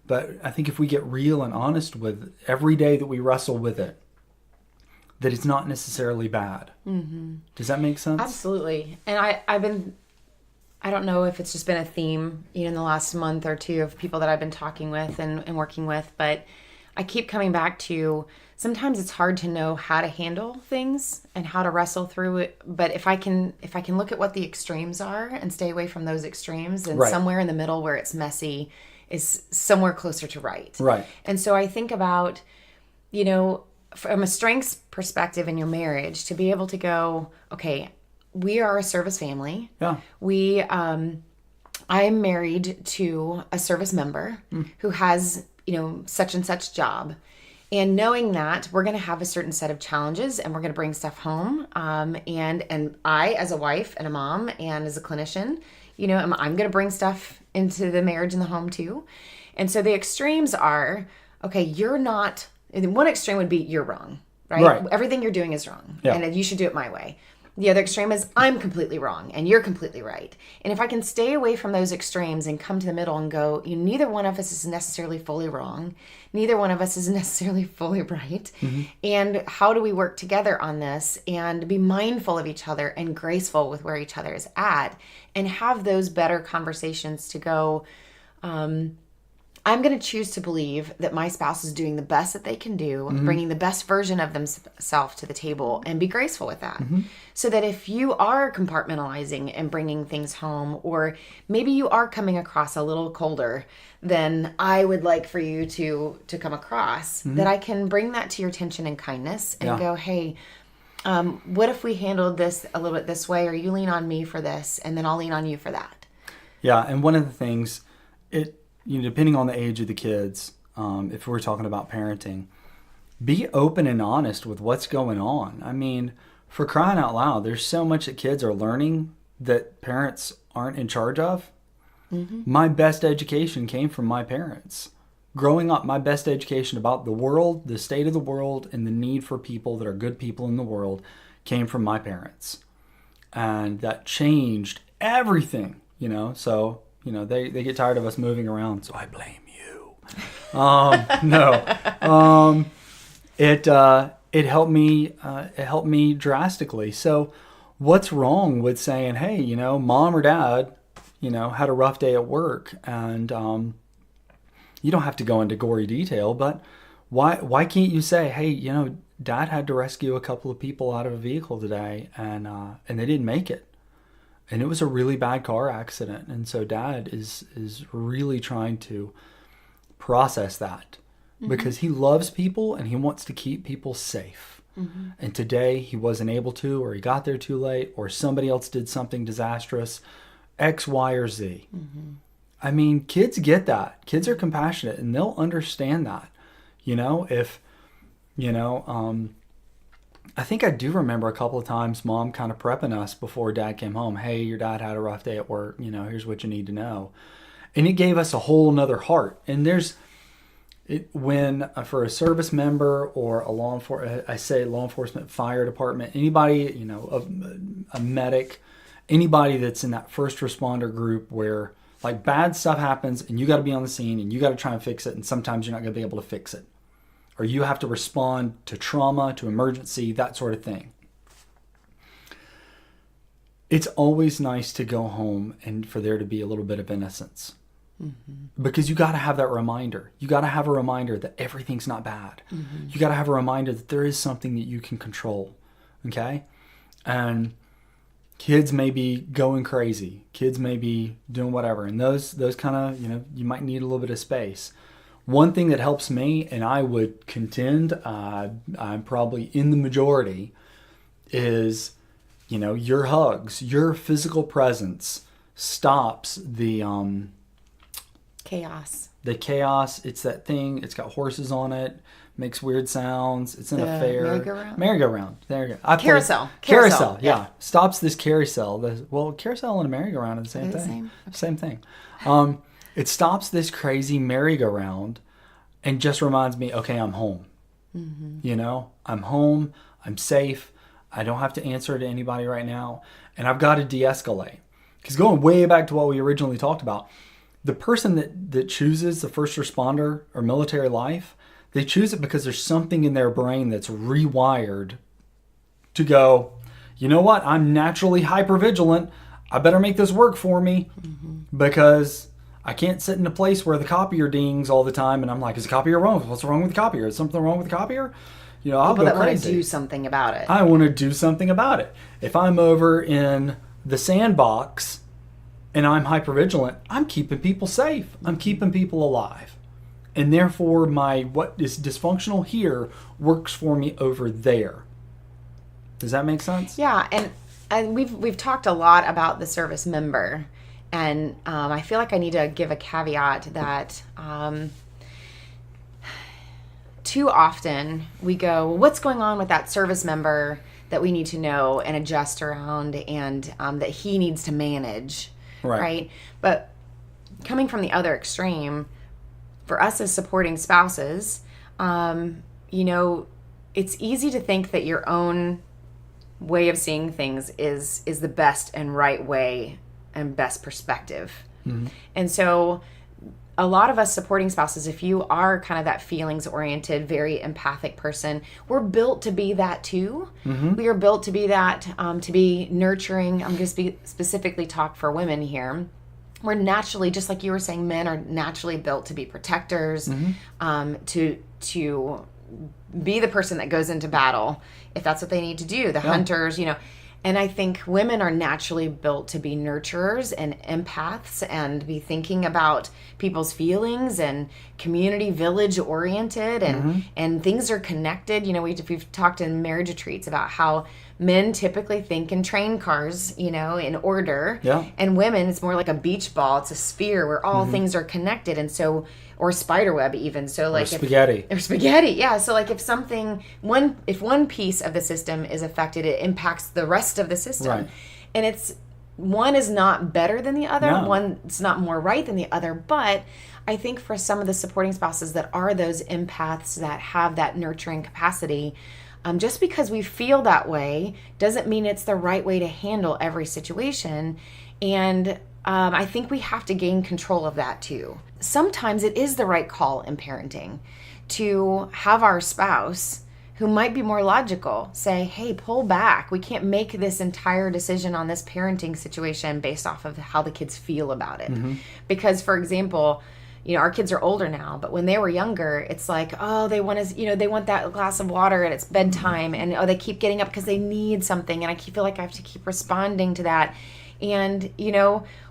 But I think if we get real and honest with every day that we wrestle with it, that it's not necessarily bad. Does that make sense? Absolutely. And I don't know if it's just been a theme, you know, in the last month or two of people that I've been talking with and working with, but I keep coming back to sometimes it's hard to know how to handle things and how to wrestle through it. But if I can look at what the extremes are and stay away from those extremes, and somewhere in the middle where it's messy is somewhere closer to right. Right. And so I think about, you know, from a strengths perspective in your marriage, to be able to go, okay, we are a service family. Yeah. I'm married to a service member who has, you know, such and such job. And knowing that we're going to have a certain set of challenges and we're going to bring stuff home. And I, as a wife and a mom and as a clinician, I'm going to bring stuff into the marriage and the home too. And so the extremes are, okay, you're not, one extreme would be you're wrong, right? Everything you're doing is wrong. Yeah. And you should do it my way. The other extreme is I'm completely wrong and you're completely right. And if I can stay away from those extremes and come to the middle and go, neither one of us is necessarily fully wrong. Neither one of us is necessarily fully right. Mm-hmm. And how do we work together on this and be mindful of each other and graceful with where each other is at and have those better conversations to go, I'm going to choose to believe that my spouse is doing the best that they can do, mm-hmm. bringing the best version of themselves to the table, and be graceful with that. Mm-hmm. So that if you are compartmentalizing and bringing things home, or maybe you are coming across a little colder than I would like for you to come across, mm-hmm. that I can bring that to your attention and kindness and go, hey, what if we handled this a little bit this way, or you lean on me for this, and then I'll lean on you for that. Yeah, and one of the things, depending on the age of the kids, if we're talking about parenting, be open and honest with what's going on. I mean, for crying out loud, there's so much that kids are learning that parents aren't in charge of. Mm-hmm. My best education came from my parents. Growing up, my best education about the world, the state of the world, and the need for people that are good people in the world came from my parents. And that changed everything, so... they get tired of us moving around, so I blame you. It helped me. It helped me drastically. So, what's wrong with saying, hey, mom or dad, had a rough day at work, and you don't have to go into gory detail, but why can't you say, hey, dad had to rescue a couple of people out of a vehicle today, and they didn't make it. And it was a really bad car accident. And so dad is really trying to process that mm-hmm. because he loves people and he wants to keep people safe. Mm-hmm. And today he wasn't able to, or he got there too late, or somebody else did something disastrous, X, Y, or Z. Mm-hmm. I mean, kids get that. Kids are compassionate and they'll understand that. I think I do remember a couple of times mom kind of prepping us before dad came home. Hey, your dad had a rough day at work. Here's what you need to know. And it gave us a whole nother heart. And when for a service member or a law enforcement, fire department, anybody, a medic, anybody that's in that first responder group where like bad stuff happens and you got to be on the scene and you got to try and fix it. And sometimes you're not going to be able to fix it. Or you have to respond to trauma, to emergency, that sort of thing. It's always nice to go home and for there to be a little bit of innocence. Mm-hmm. Because you got to have that reminder. You got to have a reminder that everything's not bad. Mm-hmm. You got to have a reminder that there is something that you can control. Okay? And kids may be going crazy. Kids may be doing whatever. And those kind of, you might need a little bit of space. One thing that helps me, and I would contend, I'm probably in the majority, is, your hugs, your physical presence stops the chaos. The chaos. It's that thing. It's got horses on it. Makes weird sounds. It's in a fair. Merry-go-round. There you go. Carousel. Yeah. Stops this carousel. Carousel and a merry-go-round are the same thing. Same thing. It stops this crazy merry-go-round and just reminds me, okay, I'm home. Mm-hmm. I'm home. I'm safe. I don't have to answer to anybody right now. And I've got to de-escalate. Because going way back to what we originally talked about, the person that chooses the first responder or military life, they choose it because there's something in their brain that's rewired to go, you know what? I'm naturally hypervigilant. I better make this work for me because I can't sit in a place where the copier dings all the time. And I'm like, is the copier wrong? What's wrong with the copier? Is something wrong with the copier? I'll go crazy. Want to do something about it. I want to do something about it. If I'm over in the sandbox and I'm hypervigilant, I'm keeping people safe. I'm keeping people alive. And therefore, what is dysfunctional here works for me over there. Does that make sense? Yeah, and we've talked a lot about the service member, and I feel like I need to give a caveat that too often we go, well, what's going on with that service member that we need to know and adjust around, and that he needs to manage, right? But coming from the other extreme, for us as supporting spouses, it's easy to think that your own way of seeing things is the best and right way and best perspective. Mm-hmm. And so a lot of us supporting spouses, if you are kind of that feelings-oriented, very empathic person, we're built to be that too. Mm-hmm. We are built to be that, to be nurturing. I'm going to specifically talk for women here. We're naturally, just like you were saying, men are naturally built to be protectors, mm-hmm. To be the person that goes into battle if that's what they need to do, the hunters, And I think women are naturally built to be nurturers and empaths and be thinking about people's feelings and community, village oriented, and mm-hmm. and things are connected. We've talked in marriage retreats about how men typically think in train cars, in order. Yeah. And women, it's more like a beach ball. It's a sphere where all mm-hmm. things are connected. And so, or spider web even. So like spaghetti. Or spaghetti, yeah. So like if one piece of the system is affected, it impacts the rest of the system. Right. And one is not better than the other. No. One's not more right than the other. But I think for some of the supporting spouses that are those empaths that have that nurturing capacity, just because we feel that way doesn't mean it's the right way to handle every situation. And I think we have to gain control of that too. Sometimes it is the right call in parenting to have our spouse, who might be more logical, say, hey, pull back. We can't make this entire decision on this parenting situation based off of how the kids feel about it. Mm-hmm. Because, for example, our kids are older now, but when they were younger, it's like, oh, they want that glass of water and it's bedtime, and they keep getting up because they need something, and I feel like I have to keep responding to that. And,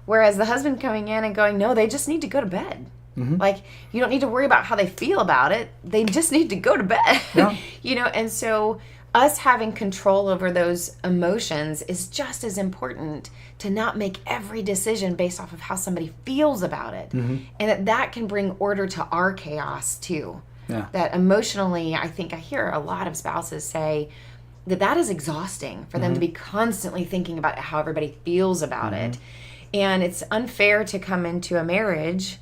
whereas the husband coming in and going, no, they just need to go to bed. Mm-hmm. Like, you don't need to worry about how they feel about it. They just need to go to bed. Yeah. And so us having control over those emotions is just as important to not make every decision based off of how somebody feels about it. Mm-hmm. And that can bring order to our chaos too. Yeah. That emotionally, I think I hear a lot of spouses say that is exhausting for mm-hmm. them to be constantly thinking about how everybody feels about mm-hmm. it. And it's unfair to come into a marriage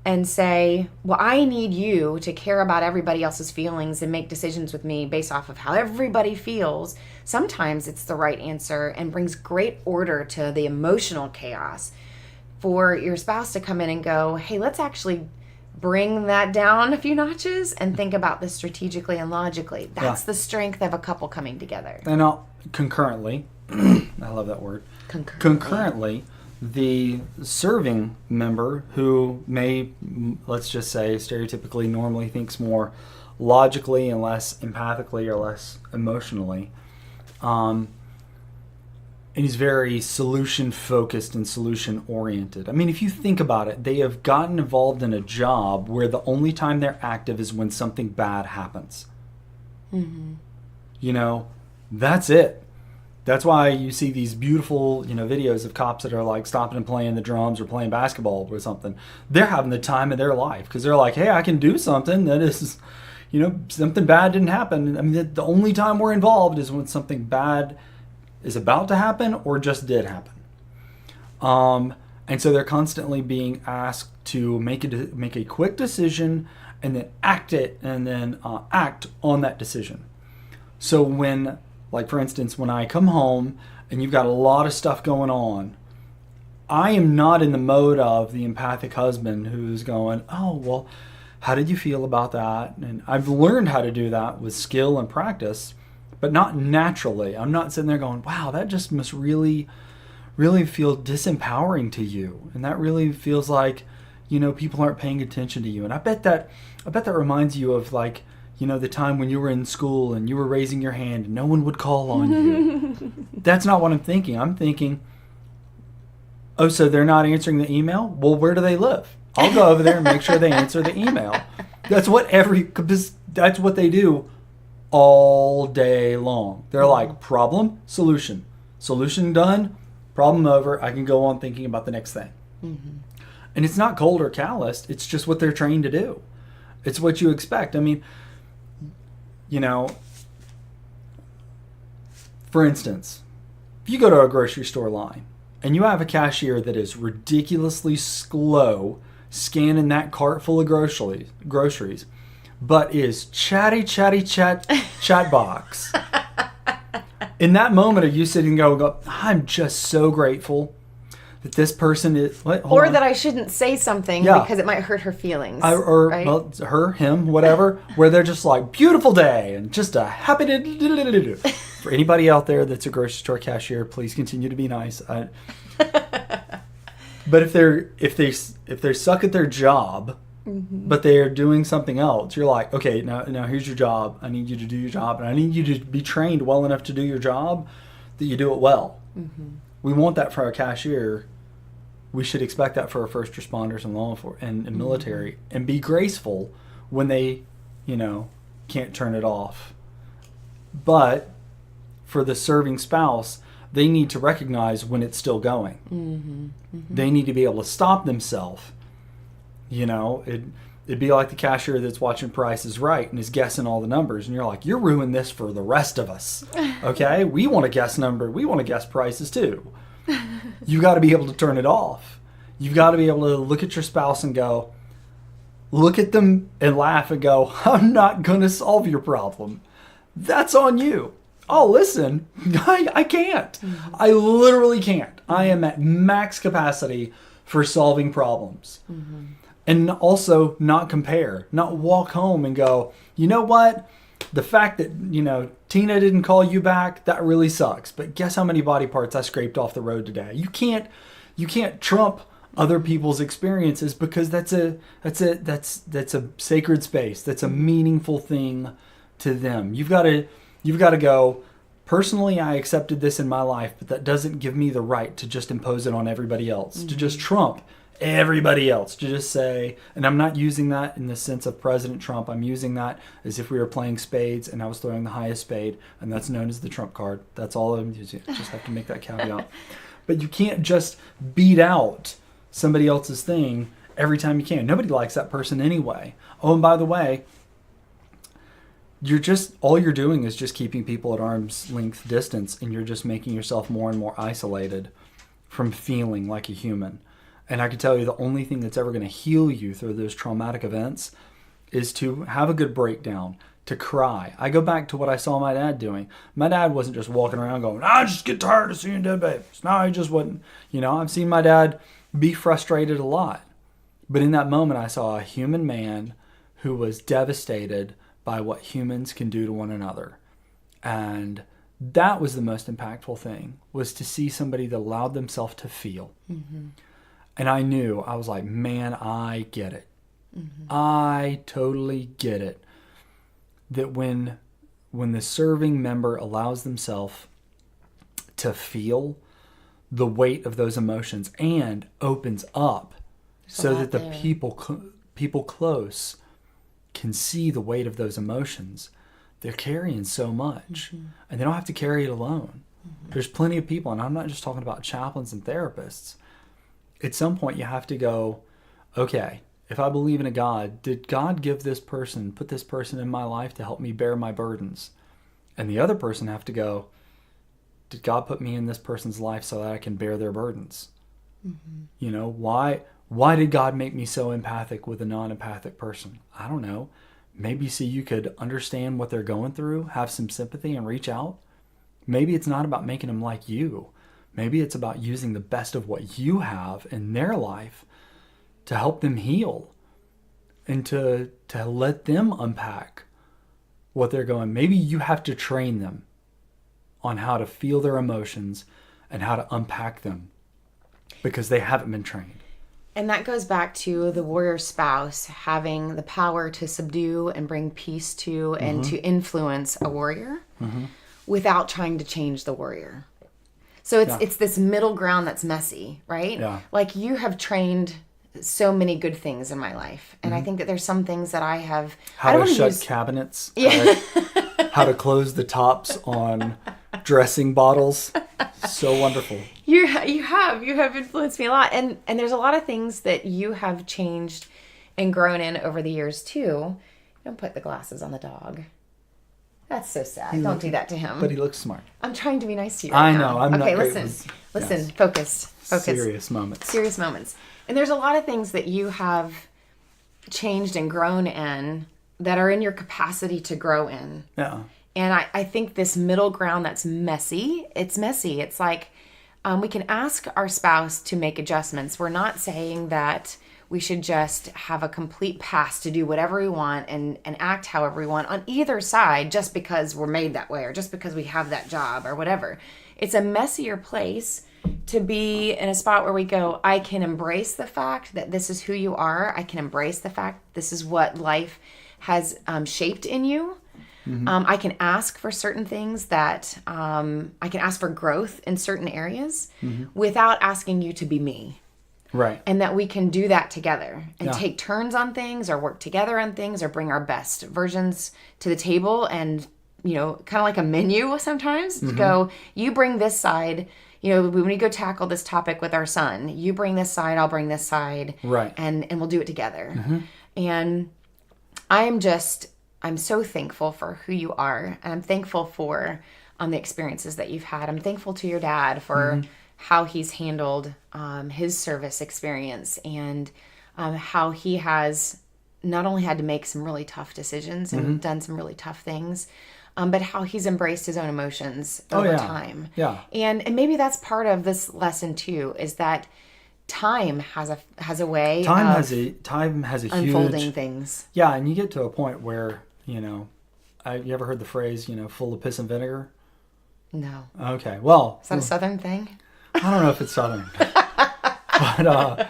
and say, well, I need you to care about everybody else's feelings and make decisions with me based off of how everybody feels. Sometimes it's the right answer and brings great order to the emotional chaos for your spouse to come in and go, hey, let's actually bring that down a few notches and think about this strategically and logically. That's the strength of a couple coming together. And concurrently, I love that word. Concurrently, the serving member who may, let's just say, stereotypically normally thinks more logically and less empathically or less emotionally, and he's very solution focused and solution oriented. I mean, if you think about it, they have gotten involved in a job where the only time they're active is when something bad happens. Mm-hmm. That's it. That's why you see these beautiful, videos of cops that are like stopping and playing the drums or playing basketball or something. They're having the time of their life because they're like, hey, I can do something that is, something bad didn't happen. I mean, the only time we're involved is when something bad is about to happen or just did happen. And so they're constantly being asked to make a quick decision and then act on that decision. So when, like for instance, when I come home and you've got a lot of stuff going on, I am not in the mode of the empathic husband who's going, oh, well, how did you feel about that? And I've learned how to do that with skill and practice, but not naturally. I'm not sitting there going, wow, that just must really, really feel disempowering to you. And that really feels like, people aren't paying attention to you. And I bet that reminds you of like, the time when you were in school and you were raising your hand and no one would call on you. That's not what I'm thinking. I'm thinking, oh, so they're not answering the email? Well, where do they live? I'll go over there and make sure they answer the email. That's what they do all day long. They're like, problem, solution. Solution done, problem over. I can go on thinking about the next thing. Mm-hmm. And it's not cold or calloused. It's just what they're trained to do. It's what you expect. I mean, you know, for instance, if you go to a grocery store line and you have a cashier that is ridiculously slow scanning that cart full of groceries, but is chat box. In that moment, are you sitting there and go, I'm just so grateful that this person is... Or that I shouldn't say something because it might hurt her feelings. Right? Well, her, him, whatever, where they're just like, beautiful day, and just a happy... For anybody out there that's a grocery store cashier, please continue to be nice. But if they suck at their job, but they are doing something else, you're like, okay, now here's your job. I need you to do your job, and I need you to be trained well enough to do your job that you do it well. We want that for our cashier. We should expect that for our first responders and law enforcement and military, and be graceful when they, can't turn it off. But for the serving spouse, they need to recognize when it's still going. They need to be able to stop themselves. It'd be like the cashier that's watching Price is Right and is guessing all the numbers, and you're like, you're ruining this for the rest of us. Okay, we want to guess we want to guess prices too. You got to be able to turn it off. You've got to be able to look at your spouse and go, look at them and laugh and go, I'm not going to solve your problem. That's on you. Oh, listen, I can't. I literally can't. I am at max capacity for solving problems. And also not compare, not walk home and go, you know what? The fact that, Tina didn't call you back, that really sucks. But guess how many body parts I scraped off the road today? You can't trump other people's experiences, because that's a sacred space. That's a meaningful thing to them. You've got to go, personally, I accepted this in my life, but that doesn't give me the right to just impose it on everybody else, to just trump everybody else, to just say, and I'm not using that in the sense of President Trump. I'm using that as if we were playing spades and I was throwing the highest spade, and that's known as the Trump card. That's all I'm using. Just have to make that caveat. But you can't just beat out somebody else's thing every time you can. Nobody likes that person anyway. Oh, and by the way, all you're doing is just keeping people at arm's length distance, and you're just making yourself more and more isolated from feeling like a human. And I can tell you the only thing that's ever going to heal you through those traumatic events is to have a good breakdown, to cry. I go back to what I saw my dad doing. My dad wasn't just walking around going, I just get tired of seeing dead babies. No, he just wasn't. I've seen my dad be frustrated a lot. But in that moment, I saw a human man who was devastated by what humans can do to one another. And that was the most impactful thing, was to see somebody that allowed themselves to feel. And I knew, I was like, man, I get it. I totally get it. That when the serving member allows themselves to feel the weight of those emotions and opens up so that the people close can see the weight of those emotions, they're carrying so much. And they don't have to carry it alone. There's plenty of people, and I'm not just talking about chaplains and therapists. At some point you have to go, okay, if I believe in a God, did God put this person in my life to help me bear my burdens? And the other person have to go, did God put me in this person's life so that I can bear their burdens? Why did God make me so empathic with a non-empathic person? I don't know. Maybe so you could understand what they're going through, have some sympathy, and reach out. Maybe it's not about making them like you. Maybe it's about using the best of what you have in their life to help them heal and to let them unpack what they're going. Maybe you have to train them on how to feel their emotions and how to unpack them because they haven't been trained. And that goes back to the warrior spouse having the power to subdue and bring peace to and to influence a warrior without trying to change the warrior. So it's this middle ground that's messy, right? Yeah. Like, you have trained so many good things in my life. And I think that there's some things that I have... How to shut cabinets. Yeah. How to close the tops on dressing bottles. So wonderful. You have influenced me a lot. And there's a lot of things that you have changed and grown in over the years too. Don't put the glasses on the dog. That's so sad. Don't do that to him. But he looks smart. I'm trying to be nice to you I now. know. I'm okay, not great listen. with- Listen. yes. Focus. Serious moments. Serious moments. And there's a lot of things that you have changed and grown in that are in your capacity to grow in. Yeah. And I think this middle ground that's messy, it's messy. It's like we can ask our spouse to make adjustments. We're not saying that we should just have a complete pass to do whatever we want and act however we want on either side just because we're made that way or just because we have that job or whatever. It's a messier place to be in a spot where we go, I can embrace the fact that this is who you are. I can embrace the fact this is what life has shaped in you. I can ask for certain things that I can ask for growth in certain areas without asking you to be me. Right. And that we can do that together and take turns on things or work together on things or bring our best versions to the table and, kind of like a menu sometimes to go, you bring this side, when we go tackle this topic with our son, you bring this side, I'll bring this side. Right. And we'll do it together. And I'm so thankful for who you are. And I'm thankful for the experiences that you've had. I'm thankful to your dad for how he's handled his service experience and how he has not only had to make some really tough decisions and done some really tough things, but how he's embraced his own emotions over time. Yeah. And maybe that's part of this lesson too, is that time has a way Time of has a unfolding huge things. Yeah, and you get to a point where you ever heard the phrase full of piss and vinegar? No. Okay, well, Is that a Southern thing? I don't know if it's Southern, but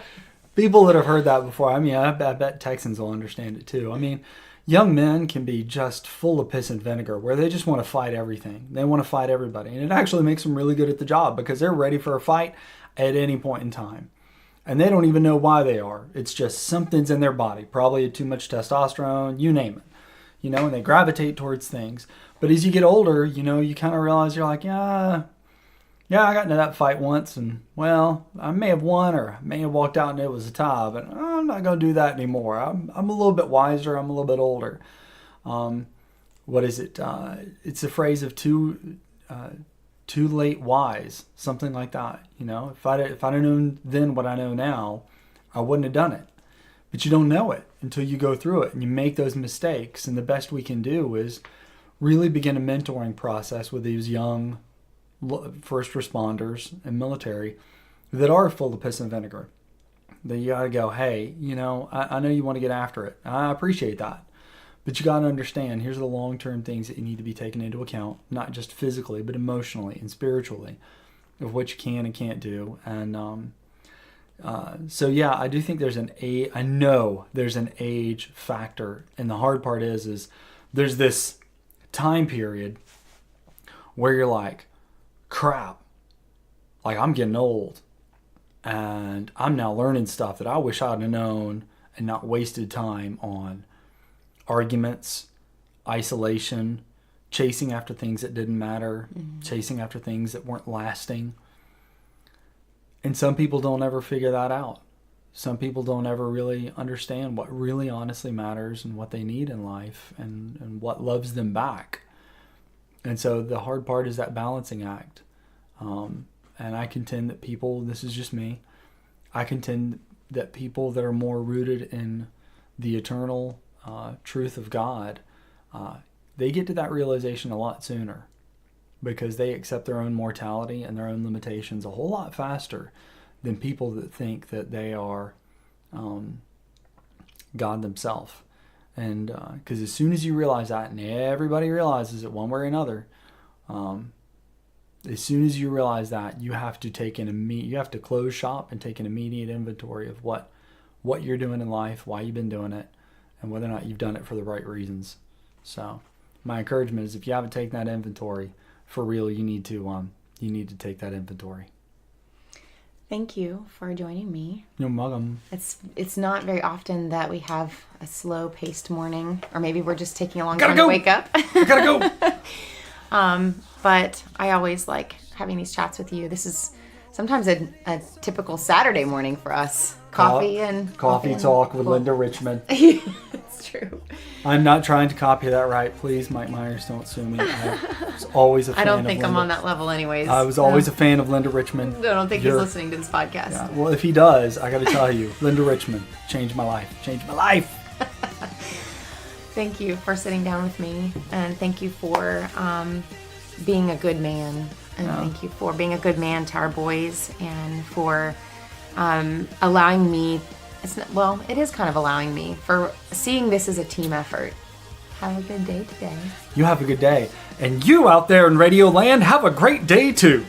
people that have heard that before, I bet Texans will understand it too. Young men can be just full of piss and vinegar where they just want to fight everything. They want to fight everybody, and it actually makes them really good at the job because they're ready for a fight at any point in time. And they don't even know why they are. It's just something's in their body, probably too much testosterone, you name it. And they gravitate towards things. But as you get older, you kind of realize you're like, yeah, I got into that fight once, and well, I may have won or I may have walked out and it was a tie, but I'm not going to do that anymore. I'm a little bit wiser. I'm a little bit older. What is it? It's a phrase of too late wise, something like that. If I'd have known then what I know now, I wouldn't have done it. But you don't know it until you go through it and you make those mistakes. And the best we can do is really begin a mentoring process with these young first responders and military that are full of piss and vinegar. That you got to go, hey, I know you want to get after it. I appreciate that. But you got to understand, here's the long-term things that you need to be taken into account, not just physically, but emotionally and spiritually, of what you can and can't do. And so, yeah, I do think I know there's an age factor. And the hard part is there's this time period where you're like, crap, like I'm getting old. And I'm now learning stuff that I wish I'd have known and not wasted time on arguments, isolation, chasing after things that didn't matter, chasing after things that weren't lasting. And some people don't ever figure that out. Some people don't ever really understand what really honestly matters and what they need in life and what loves them back. And so the hard part is that balancing act. And I contend that people, this is just me, I contend that people that are more rooted in the eternal truth of God, they get to that realization a lot sooner because they accept their own mortality and their own limitations a whole lot faster than people that think that they are God themselves. And because as soon as you realize that, and everybody realizes it one way or another, as soon as you realize that, you have to you have to close shop and take an immediate inventory of what you're doing in life, why you've been doing it, and whether or not you've done it for the right reasons. So my encouragement is if you haven't taken that inventory, for real, you need to take that inventory. Thank you for joining me. You're welcome. It's not very often that we have a slow-paced morning, or maybe we're just taking a long time to wake up. I gotta go. But I always like having these chats with you. This is sometimes a typical Saturday morning for us. Coffee talk with Linda Richmond. It's It's true. I'm not trying to copy that right. Please, Mike Myers, don't sue me. I was always a fan I don't of think Linda. I'm on that level anyways. I was always a fan of Linda Richmond. I don't think he's listening to this podcast. Yeah, well, if he does, I got to tell you, Linda Richmond changed my life. Changed my life. Thank you for sitting down with me, and thank you for being a good man, and thank you for being a good man to our boys, and for allowing me. It is kind of allowing me for seeing this as a team effort. Have a good day today. You have a good day, and you out there in Radio Land, have a great day too.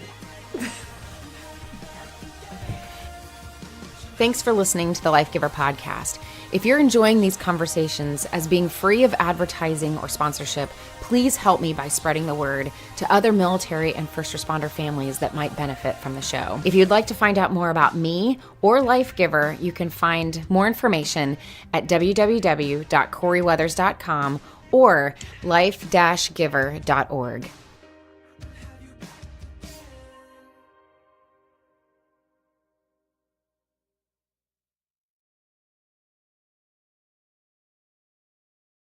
Thanks for listening to the Life Giver podcast. If you're enjoying these conversations as being free of advertising or sponsorship, please help me by spreading the word to other military and first responder families that might benefit from the show. If you'd like to find out more about me or Life Giver, you can find more information at www.corieweathers.com or life-giver.org.